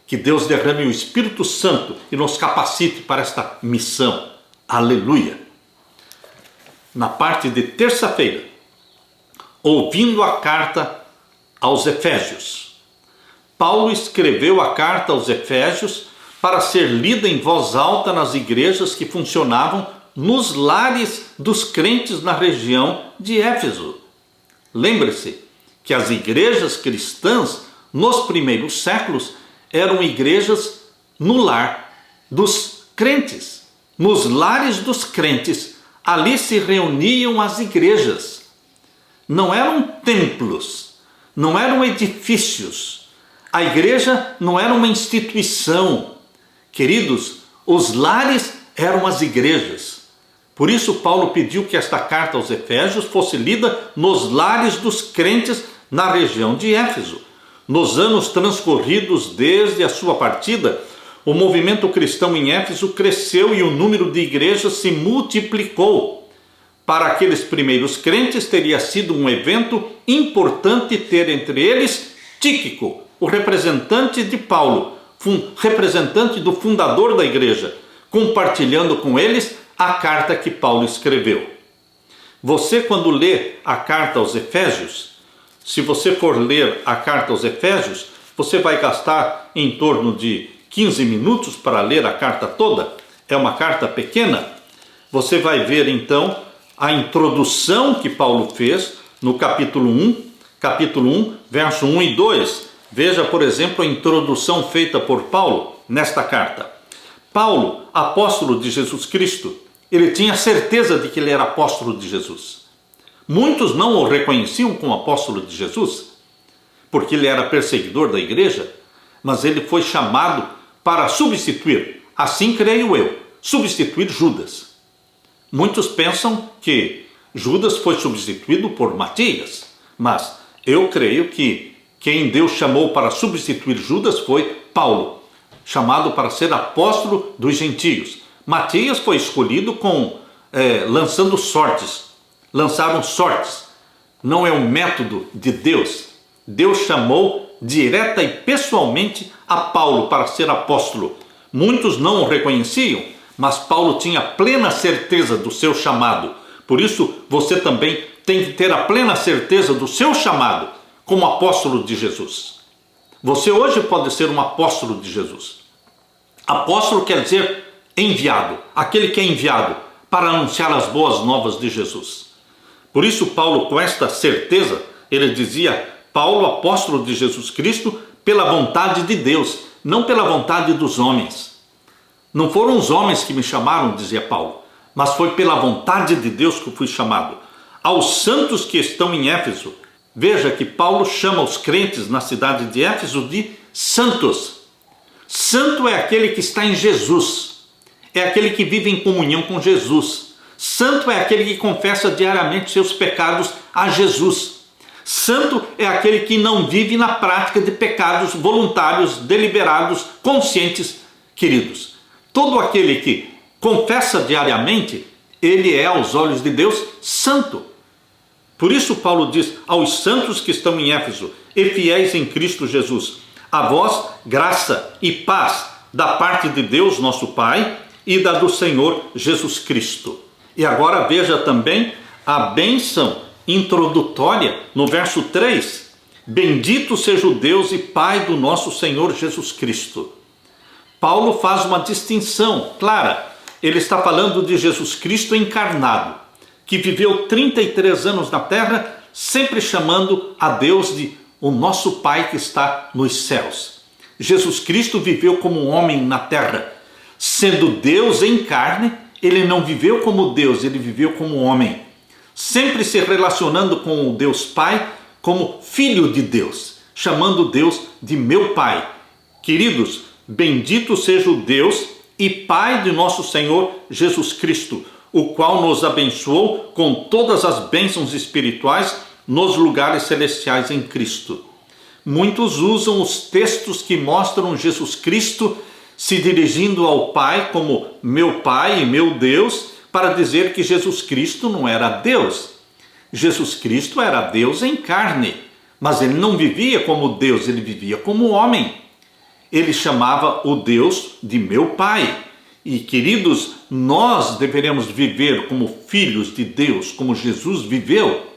Que Deus derrame o Espírito Santo e nos capacite para esta missão. Aleluia! Na parte de terça-feira, ouvindo a carta aos Efésios, Paulo escreveu a carta aos Efésios para ser lida em voz alta nas igrejas que funcionavam nos lares dos crentes na região de Éfeso. Lembre-se que as igrejas cristãs nos primeiros séculos eram igrejas no lar dos crentes. Nos lares dos crentes, ali se reuniam as igrejas. Não eram templos, não eram edifícios. A igreja não era uma instituição. Queridos, os lares eram as igrejas. Por isso Paulo pediu que esta carta aos Efésios fosse lida nos lares dos crentes na região de Éfeso. Nos anos transcorridos desde a sua partida, o movimento cristão em Éfeso cresceu e o número de igrejas se multiplicou. Para aqueles primeiros crentes teria sido um evento importante ter entre eles Tíquico, o representante de Paulo, representante do fundador da igreja, compartilhando com eles a carta que Paulo escreveu. Você, quando lê a carta aos Efésios, se você for ler a carta aos Efésios, você vai gastar em torno de 15 minutos para ler a carta toda. É uma carta pequena. Você vai ver então a introdução que Paulo fez no capítulo 1, verso 1 e 2. Veja, por exemplo, a introdução feita por Paulo nesta carta. Paulo, apóstolo de Jesus Cristo, ele tinha certeza de que ele era apóstolo de Jesus. Muitos não o reconheciam como apóstolo de Jesus, porque ele era perseguidor da igreja, mas ele foi chamado para substituir, assim creio eu, substituir Judas. Muitos pensam que Judas foi substituído por Matias, mas eu creio que quem Deus chamou para substituir Judas foi Paulo, chamado para ser apóstolo dos gentios. Matias foi escolhido lançando sortes. Lançaram sortes. Não é um método de Deus. Deus chamou direta e pessoalmente a Paulo para ser apóstolo. Muitos não o reconheciam, mas Paulo tinha plena certeza do seu chamado. Por isso, você também tem que ter a plena certeza do seu chamado como apóstolo de Jesus. Você hoje pode ser um apóstolo de Jesus. Apóstolo quer dizer enviado, aquele que é enviado para anunciar as boas novas de Jesus. Por isso Paulo, com esta certeza, ele dizia: Paulo, apóstolo de Jesus Cristo, pela vontade de Deus, não pela vontade dos homens. Não foram os homens que me chamaram, dizia Paulo, mas foi pela vontade de Deus que eu fui chamado. Aos santos que estão em Éfeso, veja que Paulo chama os crentes na cidade de Éfeso de santos. Santo é aquele que está em Jesus, é aquele que vive em comunhão com Jesus. Santo é aquele que confessa diariamente seus pecados a Jesus. Santo é aquele que não vive na prática de pecados voluntários, deliberados, conscientes. Queridos, todo aquele que confessa diariamente, ele é aos olhos de Deus santo. Por isso Paulo diz aos santos que estão em Éfeso e fiéis em Cristo Jesus: a vós graça e paz da parte de Deus nosso Pai e da do Senhor Jesus Cristo. E agora veja também a bênção introdutória no verso 3. Bendito seja o Deus e Pai do nosso Senhor Jesus Cristo. Paulo faz uma distinção clara. Ele está falando de Jesus Cristo encarnado, que viveu 33 anos na terra, sempre chamando a Deus de o nosso Pai que está nos céus. Jesus Cristo viveu como um homem na terra. Sendo Deus em carne, ele não viveu como Deus, ele viveu como homem. Sempre se relacionando com o Deus Pai como filho de Deus, chamando Deus de meu Pai. Queridos, bendito seja o Deus e Pai de nosso Senhor Jesus Cristo, o qual nos abençoou com todas as bênçãos espirituais nos lugares celestiais em Cristo. Muitos usam os textos que mostram Jesus Cristo se dirigindo ao Pai como meu Pai e meu Deus, para dizer que Jesus Cristo não era Deus. Jesus Cristo era Deus em carne, mas ele não vivia como Deus, ele vivia como homem. Ele chamava o Deus de meu Pai. E queridos, nós deveremos viver como filhos de Deus, como Jesus viveu,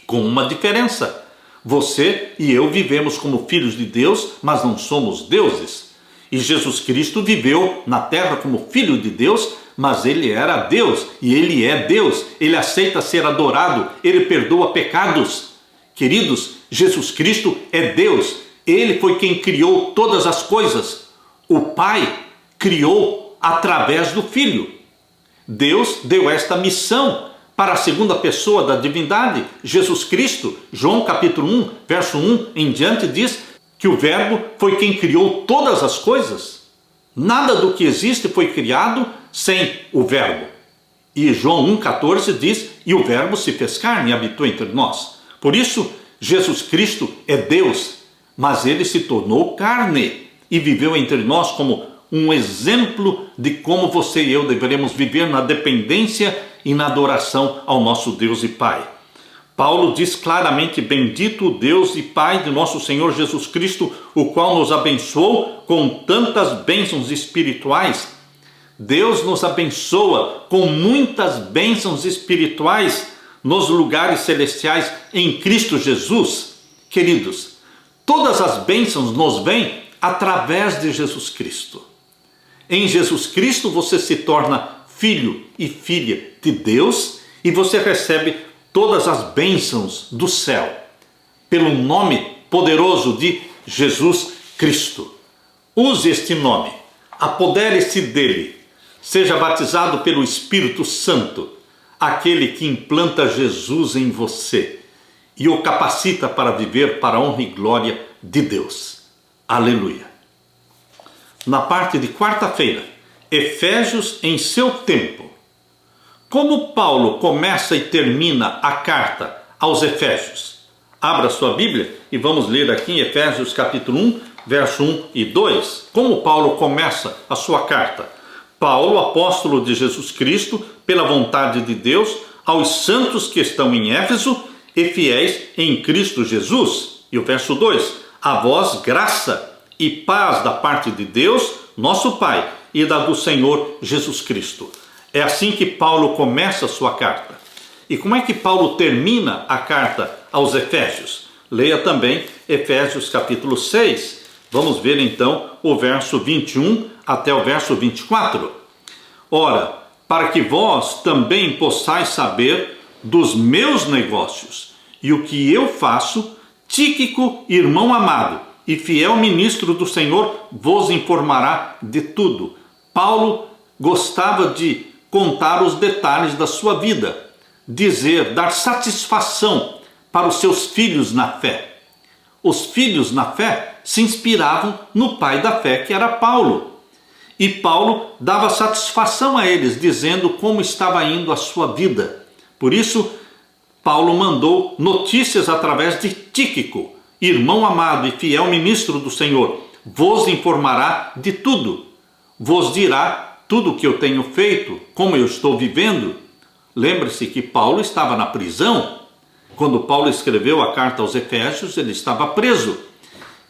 com uma diferença. Você e eu vivemos como filhos de Deus, mas não somos deuses. E Jesus Cristo viveu na terra como filho de Deus, mas ele era Deus e ele é Deus. Ele aceita ser adorado, ele perdoa pecados. Queridos, Jesus Cristo é Deus. Ele foi quem criou todas as coisas. O Pai criou através do Filho. Deus deu esta missão para a segunda pessoa da divindade, Jesus Cristo. João capítulo 1, verso 1 em diante diz que o Verbo foi quem criou todas as coisas. Nada do que existe foi criado sem o Verbo. E João 1,14 diz, e o Verbo se fez carne e habitou entre nós. Por isso, Jesus Cristo é Deus, mas ele se tornou carne e viveu entre nós como um exemplo de como você e eu deveremos viver na dependência e na adoração ao nosso Deus e Pai. Paulo diz claramente, bendito o Deus e Pai de nosso Senhor Jesus Cristo, o qual nos abençoou com tantas bênçãos espirituais. Deus nos abençoa com muitas bênçãos espirituais nos lugares celestiais em Cristo Jesus. Queridos, todas as bênçãos nos vêm através de Jesus Cristo. Em Jesus Cristo você se torna filho e filha de Deus e você recebe todas as bênçãos do céu, pelo nome poderoso de Jesus Cristo. Use este nome, apodere-se dele, seja batizado pelo Espírito Santo, aquele que implanta Jesus em você e o capacita para viver para a honra e glória de Deus. Aleluia. Na parte de quarta-feira, Efésios em seu tempo. Como Paulo começa e termina a carta aos Efésios? Abra sua Bíblia e vamos ler aqui em Efésios capítulo 1, verso 1 e 2. Como Paulo começa a sua carta? Paulo, apóstolo de Jesus Cristo, pela vontade de Deus, aos santos que estão em Éfeso e fiéis em Cristo Jesus. E o verso 2. A vós graça e paz da parte de Deus, nosso Pai, e da do Senhor Jesus Cristo. É assim que Paulo começa a sua carta. E como é que Paulo termina a carta aos Efésios? Leia também Efésios capítulo 6. Vamos ver então o verso 21 até o verso 24. Ora, para que vós também possais saber dos meus negócios e o que eu faço, Tíquico, irmão amado e fiel ministro do Senhor, vos informará de tudo. Paulo gostava de contar os detalhes da sua vida, dizer, dar satisfação para os seus filhos na fé. Os filhos na fé se inspiravam no pai da fé, que era Paulo. E Paulo dava satisfação a eles, dizendo como estava indo a sua vida. Por isso, Paulo mandou notícias através de Tíquico, irmão amado e fiel ministro do Senhor. Vos informará de tudo. Vos dirá tudo o que eu tenho feito, como eu estou vivendo. Lembre-se que Paulo estava na prisão. Quando Paulo escreveu a carta aos Efésios, ele estava preso.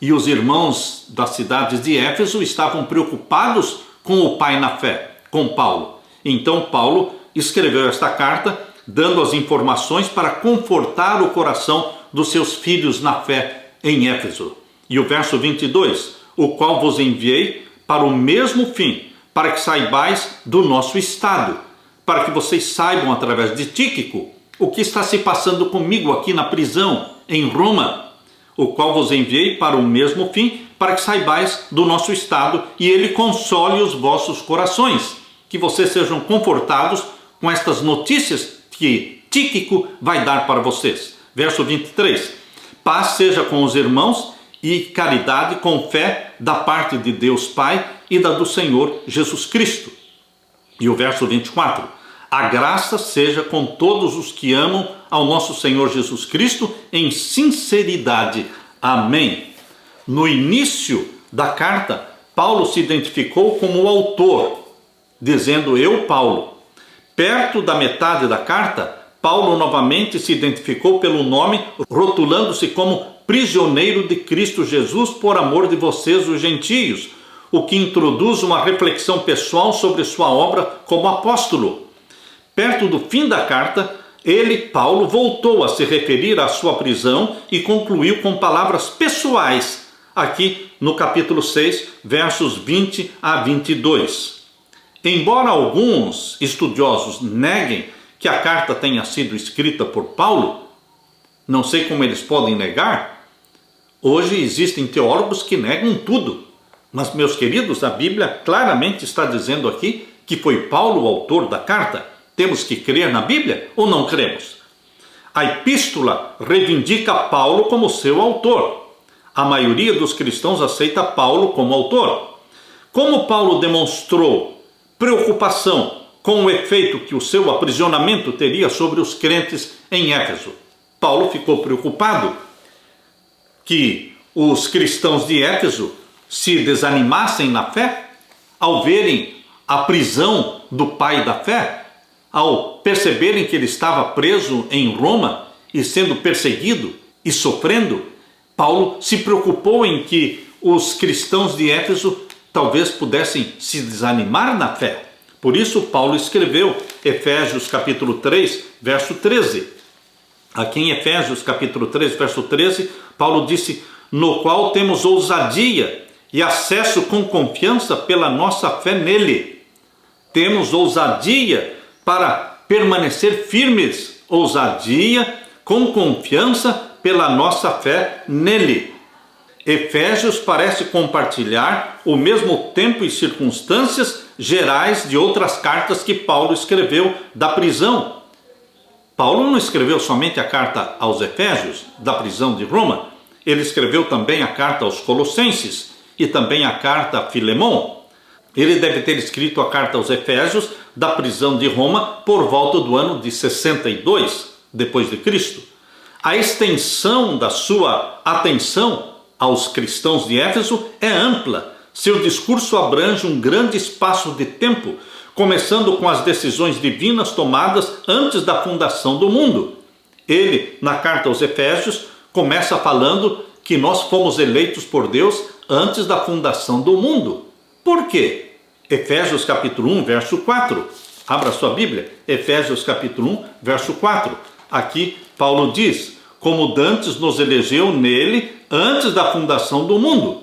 E os irmãos das cidades de Éfeso estavam preocupados com o pai na fé, com Paulo. Então Paulo escreveu esta carta, dando as informações para confortar o coração dos seus filhos na fé em Éfeso. E o verso 22, o qual vos enviei para o mesmo fim, para que saibais do nosso estado, para que vocês saibam através de Tíquico o que está se passando comigo aqui na prisão em Roma, o qual vos enviei para o mesmo fim, para que saibais do nosso estado e ele console os vossos corações, que vocês sejam confortados com estas notícias que Tíquico vai dar para vocês. Verso 23, paz seja com os irmãos e caridade com fé da parte de Deus Pai e da do Senhor Jesus Cristo. E o verso 24, a graça seja com todos os que amam ao nosso Senhor Jesus Cristo em sinceridade. Amém. No início da carta, Paulo se identificou como o autor, dizendo eu, Paulo. Perto da metade da carta, Paulo novamente se identificou pelo nome, rotulando-se como prisioneiro de Cristo Jesus por amor de vocês, os gentios, o que introduz uma reflexão pessoal sobre sua obra como apóstolo. Perto do fim da carta, Paulo, voltou a se referir à sua prisão e concluiu com palavras pessoais, aqui no capítulo 6, versos 20 a 22. Embora alguns estudiosos neguem que a carta tenha sido escrita por Paulo, não sei como eles podem negar. Hoje existem teólogos que negam tudo, mas, meus queridos, a Bíblia claramente está dizendo aqui que foi Paulo o autor da carta. Temos que crer na Bíblia ou não cremos? A epístola reivindica Paulo como seu autor. A maioria dos cristãos aceita Paulo como autor. Como Paulo demonstrou preocupação com o efeito que o seu aprisionamento teria sobre os crentes em Éfeso, Paulo ficou preocupado que os cristãos de Éfeso se desanimassem na fé ao verem a prisão do pai da fé, ao perceberem que ele estava preso em Roma e sendo perseguido e sofrendo. Paulo se preocupou em que os cristãos de Éfeso talvez pudessem se desanimar na fé. Por isso Paulo escreveu Efésios capítulo 3, verso 13. Aqui em Efésios capítulo 3, verso 13, Paulo disse, no qual temos ousadia e acesso com confiança pela nossa fé nele. Temos ousadia para permanecer firmes, ousadia com confiança pela nossa fé nele. Efésios parece compartilhar o mesmo tempo e circunstâncias gerais de outras cartas que Paulo escreveu da prisão. Paulo não escreveu somente a carta aos Efésios, da prisão de Roma, ele escreveu também a carta aos Colossenses e também a carta a Filemão. Ele deve ter escrito a carta aos Efésios da prisão de Roma por volta do ano de 62 depois de Cristo. A extensão da sua atenção aos cristãos de Éfeso é ampla. Seu discurso abrange um grande espaço de tempo, começando com as decisões divinas tomadas antes da fundação do mundo. Ele, na carta aos Efésios, começa falando que nós fomos eleitos por Deus antes da fundação do mundo. Por quê? Efésios capítulo 1, verso 4. Abra sua Bíblia. Efésios capítulo 1, verso 4. Aqui Paulo diz, como dantes nos elegeu nele antes da fundação do mundo.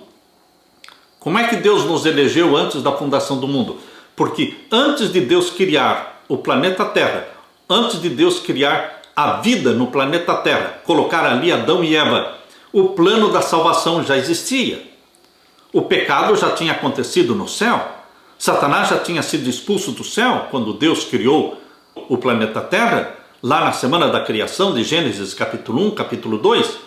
Como é que Deus nos elegeu antes da fundação do mundo? Porque antes de Deus criar o planeta Terra, antes de Deus criar a vida no planeta Terra, colocar ali Adão e Eva, o plano da salvação já existia. O pecado já tinha acontecido no céu. Satanás já tinha sido expulso do céu quando Deus criou o planeta Terra, lá na semana da criação de Gênesis capítulo 1, capítulo 2.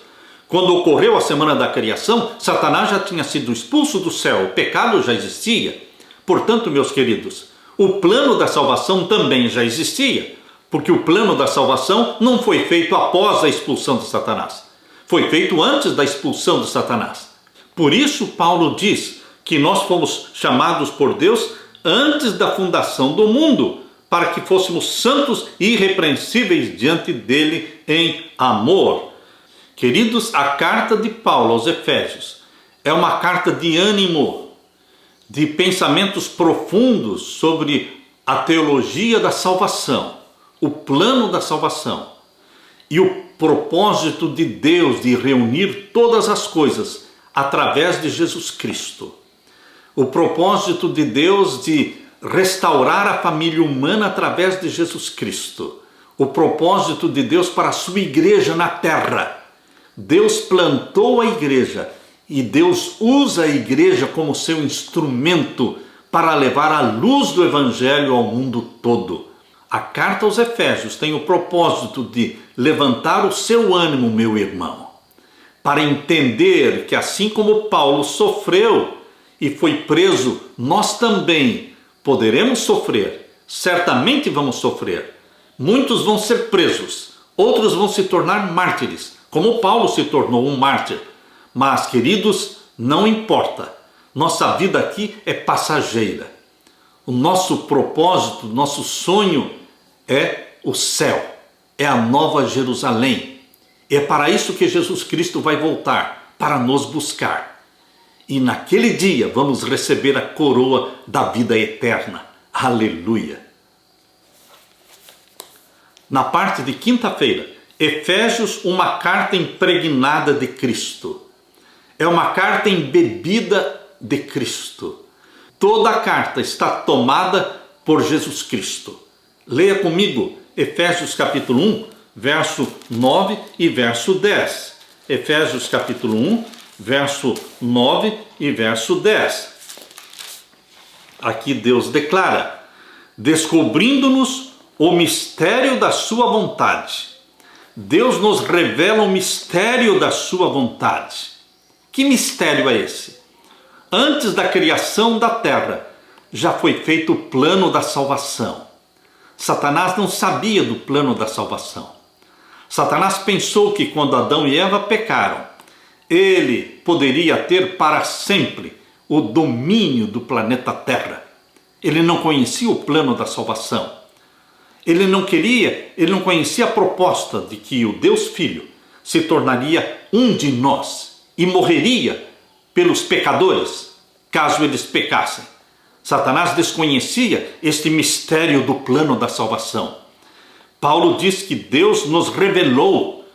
Quando ocorreu a semana da criação, Satanás já tinha sido expulso do céu, o pecado já existia. Portanto, meus queridos, o plano da salvação também já existia, porque o plano da salvação não foi feito após a expulsão de Satanás, foi feito antes da expulsão de Satanás. Por isso Paulo diz que nós fomos chamados por Deus antes da fundação do mundo, para que fôssemos santos e irrepreensíveis diante dele em amor. Queridos, a carta de Paulo aos Efésios é uma carta de ânimo, de pensamentos profundos sobre a teologia da salvação, o plano da salvação. E o propósito de Deus de reunir todas as coisas através de Jesus Cristo. O propósito de Deus de restaurar a família humana através de Jesus Cristo. O propósito de Deus para a sua igreja na terra. Deus plantou a igreja e Deus usa a igreja como seu instrumento para levar a luz do Evangelho ao mundo todo. A carta aos Efésios tem o propósito de levantar o seu ânimo, meu irmão, para entender que assim como Paulo sofreu e foi preso, nós também poderemos sofrer, certamente vamos sofrer. Muitos vão ser presos, outros vão se tornar mártires, como Paulo se tornou um mártir. Mas, queridos, não importa, nossa vida aqui é passageira. O nosso propósito, nosso sonho é o céu, é a nova Jerusalém. É para isso que Jesus Cristo vai voltar, para nos buscar. E naquele dia vamos receber a coroa da vida eterna. Aleluia! Na parte de quinta-feira, Efésios, uma carta impregnada de Cristo. É uma carta embebida de Cristo. Toda a carta está tomada por Jesus Cristo. Leia comigo Efésios capítulo 1, verso 9 e verso 10. Efésios capítulo 1, verso 9 e verso 10. Aqui Deus declara: descobrindo-nos o mistério da sua vontade. Deus nos revela o mistério da sua vontade. Que mistério é esse? Antes da criação da terra, já foi feito o plano da salvação. Satanás não sabia do plano da salvação. Satanás pensou que quando Adão e Eva pecaram, ele poderia ter para sempre o domínio do planeta Terra. Ele não conhecia o plano da salvação. Ele não conhecia a proposta de que o Deus Filho se tornaria um de nós e morreria pelos pecadores, caso eles pecassem. Satanás desconhecia este mistério do plano da salvação. Paulo diz que Deus nos revelou,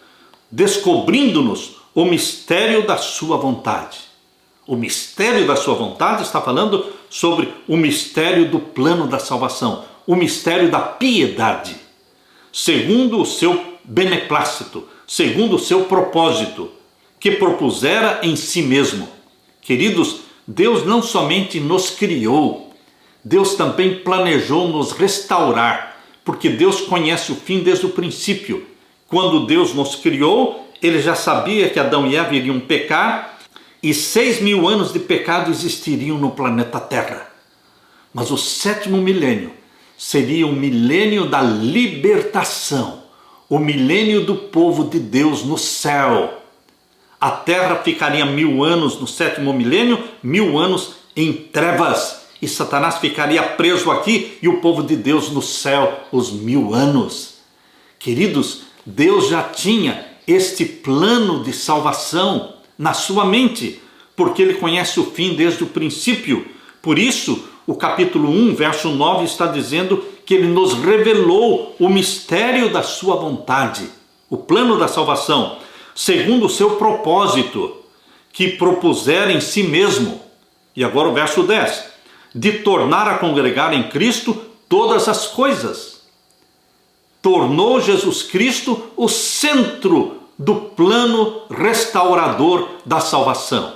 descobrindo-nos o mistério da sua vontade. O mistério da sua vontade está falando sobre o mistério do plano da salvação, o mistério da piedade, segundo o seu beneplácito, segundo o seu propósito, que propusera em si mesmo. Queridos, Deus não somente nos criou, Deus também planejou nos restaurar, porque Deus conhece o fim desde o princípio. Quando Deus nos criou, Ele já sabia que Adão e Eva iriam pecar e 6.000 anos de pecado existiriam no planeta Terra. Mas o 7º milênio seria o milênio da libertação, o milênio do povo de Deus no céu. A terra ficaria 1000 anos no 7º milênio, 1000 anos em trevas, e Satanás ficaria preso aqui e o povo de Deus no céu os 1000 anos. Queridos, Deus já tinha este plano de salvação na sua mente, porque Ele conhece o fim desde o princípio. Por isso, o capítulo 1, verso 9 está dizendo que Ele nos revelou o mistério da sua vontade, o plano da salvação, segundo o seu propósito, que propusera em si mesmo. E agora o verso 10, de tornar a congregar em Cristo todas as coisas. Tornou Jesus Cristo o centro do plano restaurador da salvação.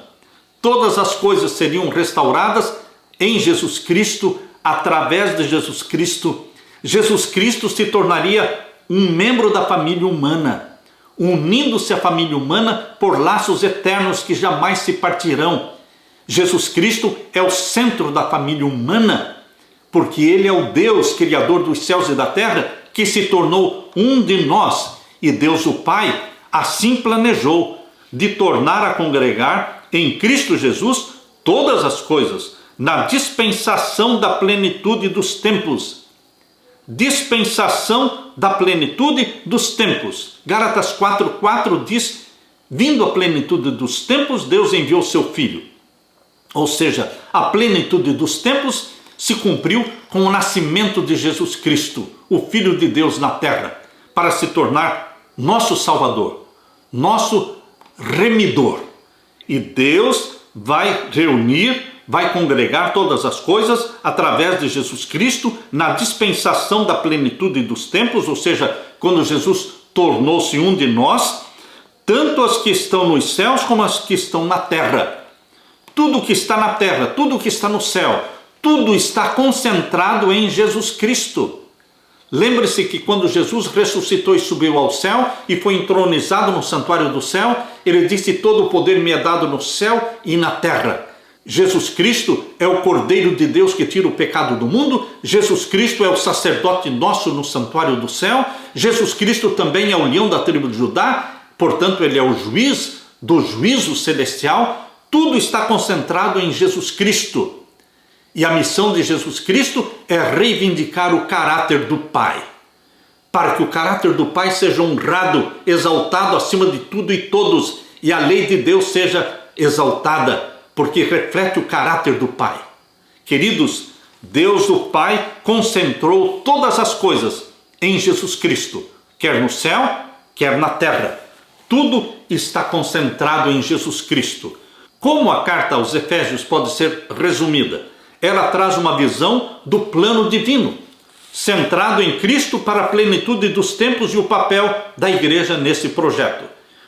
Todas as coisas seriam restauradas em Jesus Cristo, através de Jesus Cristo. Jesus Cristo se tornaria um membro da família humana, unindo-se à família humana por laços eternos que jamais se partirão. Jesus Cristo é o centro da família humana, porque Ele é o Deus, Criador dos céus e da terra, que se tornou um de nós. E Deus o Pai assim planejou de tornar a congregar em Cristo Jesus todas as coisas, na dispensação da plenitude dos tempos. Dispensação da plenitude dos tempos. Gálatas 4:4 diz: vindo a plenitude dos tempos, Deus enviou seu Filho. Ou seja, a plenitude dos tempos se cumpriu com o nascimento de Jesus Cristo, o Filho de Deus na terra, para se tornar nosso Salvador, nosso remidor. E Deus vai reunir, vai congregar todas as coisas através de Jesus Cristo na dispensação da plenitude dos tempos, ou seja, quando Jesus tornou-se um de nós, tanto as que estão nos céus como as que estão na terra. Tudo que está na terra, tudo que está no céu, tudo está concentrado em Jesus Cristo. Lembre-se que quando Jesus ressuscitou e subiu ao céu e foi entronizado no santuário do céu, ele disse: todo o poder me é dado no céu e na terra. Jesus Cristo é o Cordeiro de Deus que tira o pecado do mundo. Jesus Cristo é o sacerdote nosso no santuário do céu. Jesus Cristo também é o leão da tribo de Judá, portanto ele é o juiz do juízo celestial. Tudo está concentrado em Jesus Cristo. E a missão de Jesus Cristo é reivindicar o caráter do Pai, para que o caráter do Pai seja honrado, exaltado acima de tudo e todos, e a lei de Deus seja exaltada, porque reflete o caráter do Pai. Queridos, Deus o Pai concentrou todas as coisas em Jesus Cristo, quer no céu, quer na terra. Tudo está concentrado em Jesus Cristo. Como a carta aos Efésios pode ser resumida? Ela traz uma visão do plano divino, centrado em Cristo para a plenitude dos tempos e o papel da igreja nesse projeto.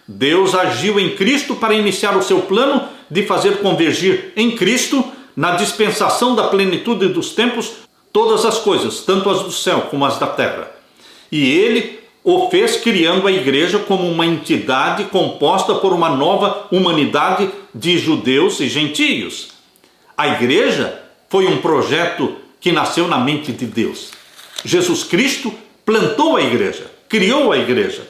Deus agiu em Cristo para iniciar o seu plano de fazer convergir em Cristo, na dispensação da plenitude dos tempos, todas as coisas, tanto as do céu como as da terra. E ele o fez criando a igreja como uma entidade composta por uma nova humanidade de judeus e gentios. A igreja foi um projeto que nasceu na mente de Deus. Jesus Cristo plantou a igreja, criou a igreja,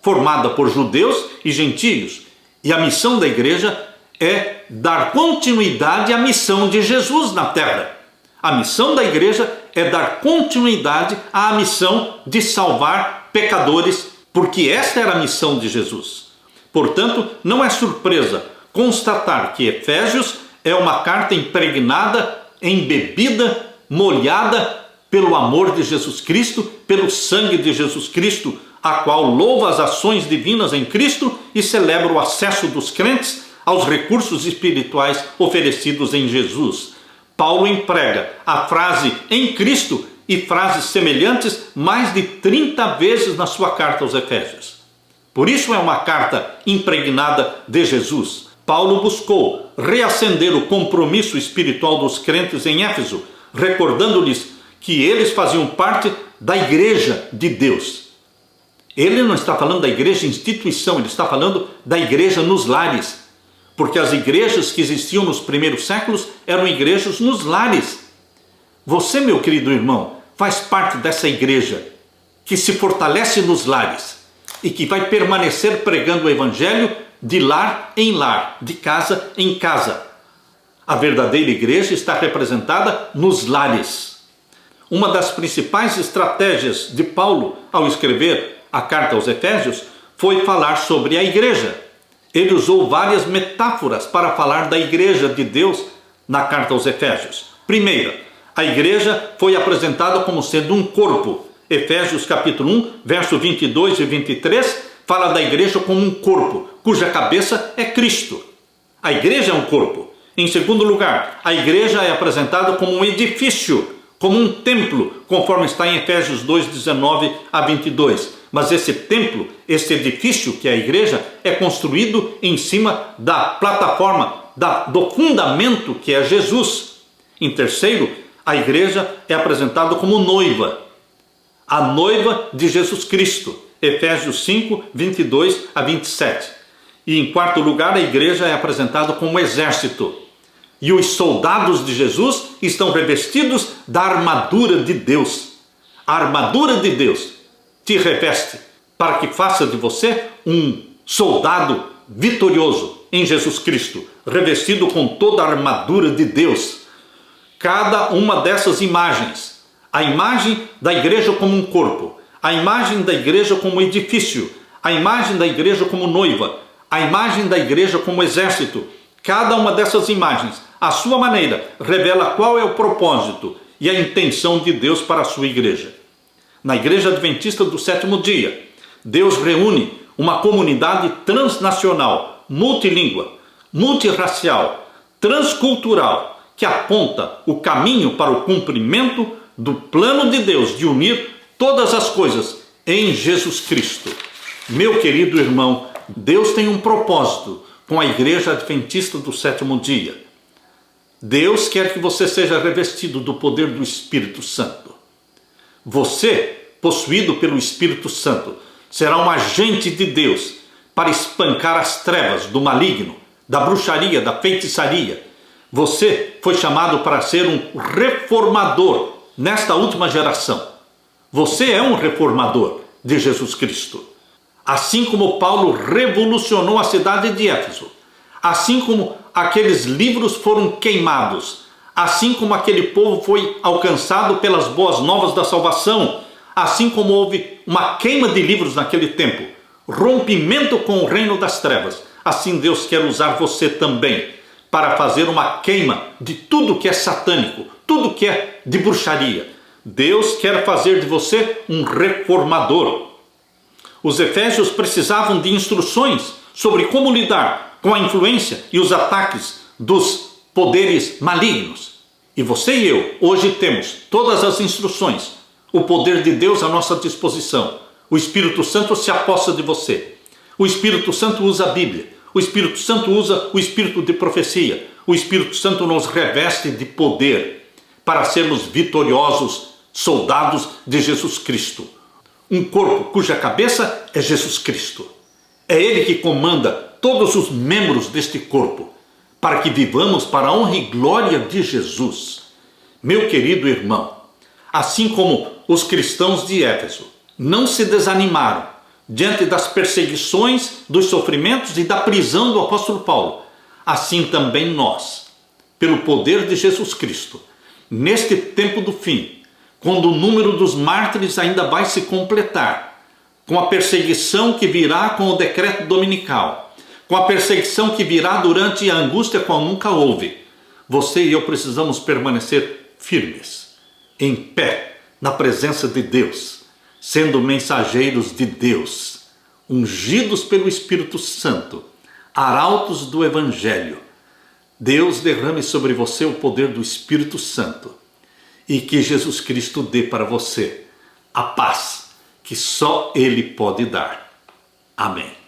formada por judeus e gentios. E a missão da igreja é dar continuidade à missão de Jesus na terra. A missão da igreja é dar continuidade à missão de salvar pecadores, porque esta era a missão de Jesus. Portanto, não é surpresa constatar que Efésios é uma carta impregnada, embebida, molhada pelo amor de Jesus Cristo, pelo sangue de Jesus Cristo, a qual louva as ações divinas em Cristo e celebra o acesso dos crentes aos recursos espirituais oferecidos em Jesus. Paulo emprega a frase em Cristo e frases semelhantes mais de 30 vezes na sua carta aos Efésios. Por isso é uma carta impregnada de Jesus. Paulo buscou reacender o compromisso espiritual dos crentes em Éfeso, recordando-lhes que eles faziam parte da igreja de Deus. Ele não está falando da igreja instituição, ele está falando da igreja nos lares. Porque as igrejas que existiam nos primeiros séculos eram igrejas nos lares. Você, meu querido irmão, faz parte dessa igreja que se fortalece nos lares e que vai permanecer pregando o evangelho de lar em lar, de casa em casa. A verdadeira igreja está representada nos lares. Uma das principais estratégias de Paulo ao escrever a carta aos Efésios foi falar sobre a igreja. Ele usou várias metáforas para falar da igreja de Deus na carta aos Efésios. Primeira, a igreja foi apresentada como sendo um corpo. Efésios capítulo 1, verso 22 e 23, fala da igreja como um corpo, cuja cabeça é Cristo. A igreja é um corpo. Em segundo lugar, a igreja é apresentada como um edifício, como um templo, conforme está em Efésios 2, 19 a 22. Mas esse templo, esse edifício que é a igreja, é construído em cima da plataforma, do fundamento que é Jesus. Em terceiro, a igreja é apresentada como noiva, a noiva de Jesus Cristo. Efésios 5, 22 a 27. E em quarto lugar, a igreja é apresentada como exército. E os soldados de Jesus estão revestidos da armadura de Deus. A armadura de Deus te reveste para que faça de você um soldado vitorioso em Jesus Cristo, revestido com toda a armadura de Deus. Cada uma dessas imagens, a imagem da igreja como um corpo, a imagem da igreja como edifício, a imagem da igreja como noiva, a imagem da igreja como exército, cada uma dessas imagens, à sua maneira, revela qual é o propósito e a intenção de Deus para a sua igreja. Na igreja adventista do sétimo dia, Deus reúne uma comunidade transnacional, multilíngua, multirracial, transcultural, que aponta o caminho para o cumprimento do plano de Deus de unir todas as coisas em Jesus Cristo. Meu querido irmão, Deus tem um propósito com a Igreja Adventista do Sétimo Dia. Deus quer que você seja revestido do poder do Espírito Santo. Você, possuído pelo Espírito Santo, será um agente de Deus para espancar as trevas do maligno, da bruxaria, da feitiçaria. Você foi chamado para ser um reformador nesta última geração. Você é um reformador de Jesus Cristo. Assim como Paulo revolucionou a cidade de Éfeso, assim como aqueles livros foram queimados, assim como aquele povo foi alcançado pelas boas novas da salvação, assim como houve uma queima de livros naquele tempo, rompimento com o reino das trevas, assim Deus quer usar você também para fazer uma queima de tudo que é satânico, tudo que é de bruxaria. Deus quer fazer de você um reformador. Os efésios precisavam de instruções sobre como lidar com a influência e os ataques dos poderes malignos. E você e eu hoje temos todas as instruções, o poder de Deus à nossa disposição. O Espírito Santo se aposta de você. O Espírito Santo usa a Bíblia. O Espírito Santo usa o espírito de profecia. O Espírito Santo nos reveste de poder para sermos vitoriosos soldados de Jesus Cristo. Um corpo cuja cabeça é Jesus Cristo. É Ele que comanda todos os membros deste corpo, para que vivamos para a honra e glória de Jesus. Meu querido irmão, assim como os cristãos de Éfeso não se desanimaram diante das perseguições, dos sofrimentos e da prisão do apóstolo Paulo, assim também nós, pelo poder de Jesus Cristo, neste tempo do fim, quando o número dos mártires ainda vai se completar, com a perseguição que virá com o decreto dominical, com a perseguição que virá durante a angústia qual nunca houve, você e eu precisamos permanecer firmes, em pé, na presença de Deus, sendo mensageiros de Deus, ungidos pelo Espírito Santo, arautos do Evangelho. Deus derrame sobre você o poder do Espírito Santo e que Jesus Cristo dê para você a paz que só Ele pode dar. Amém.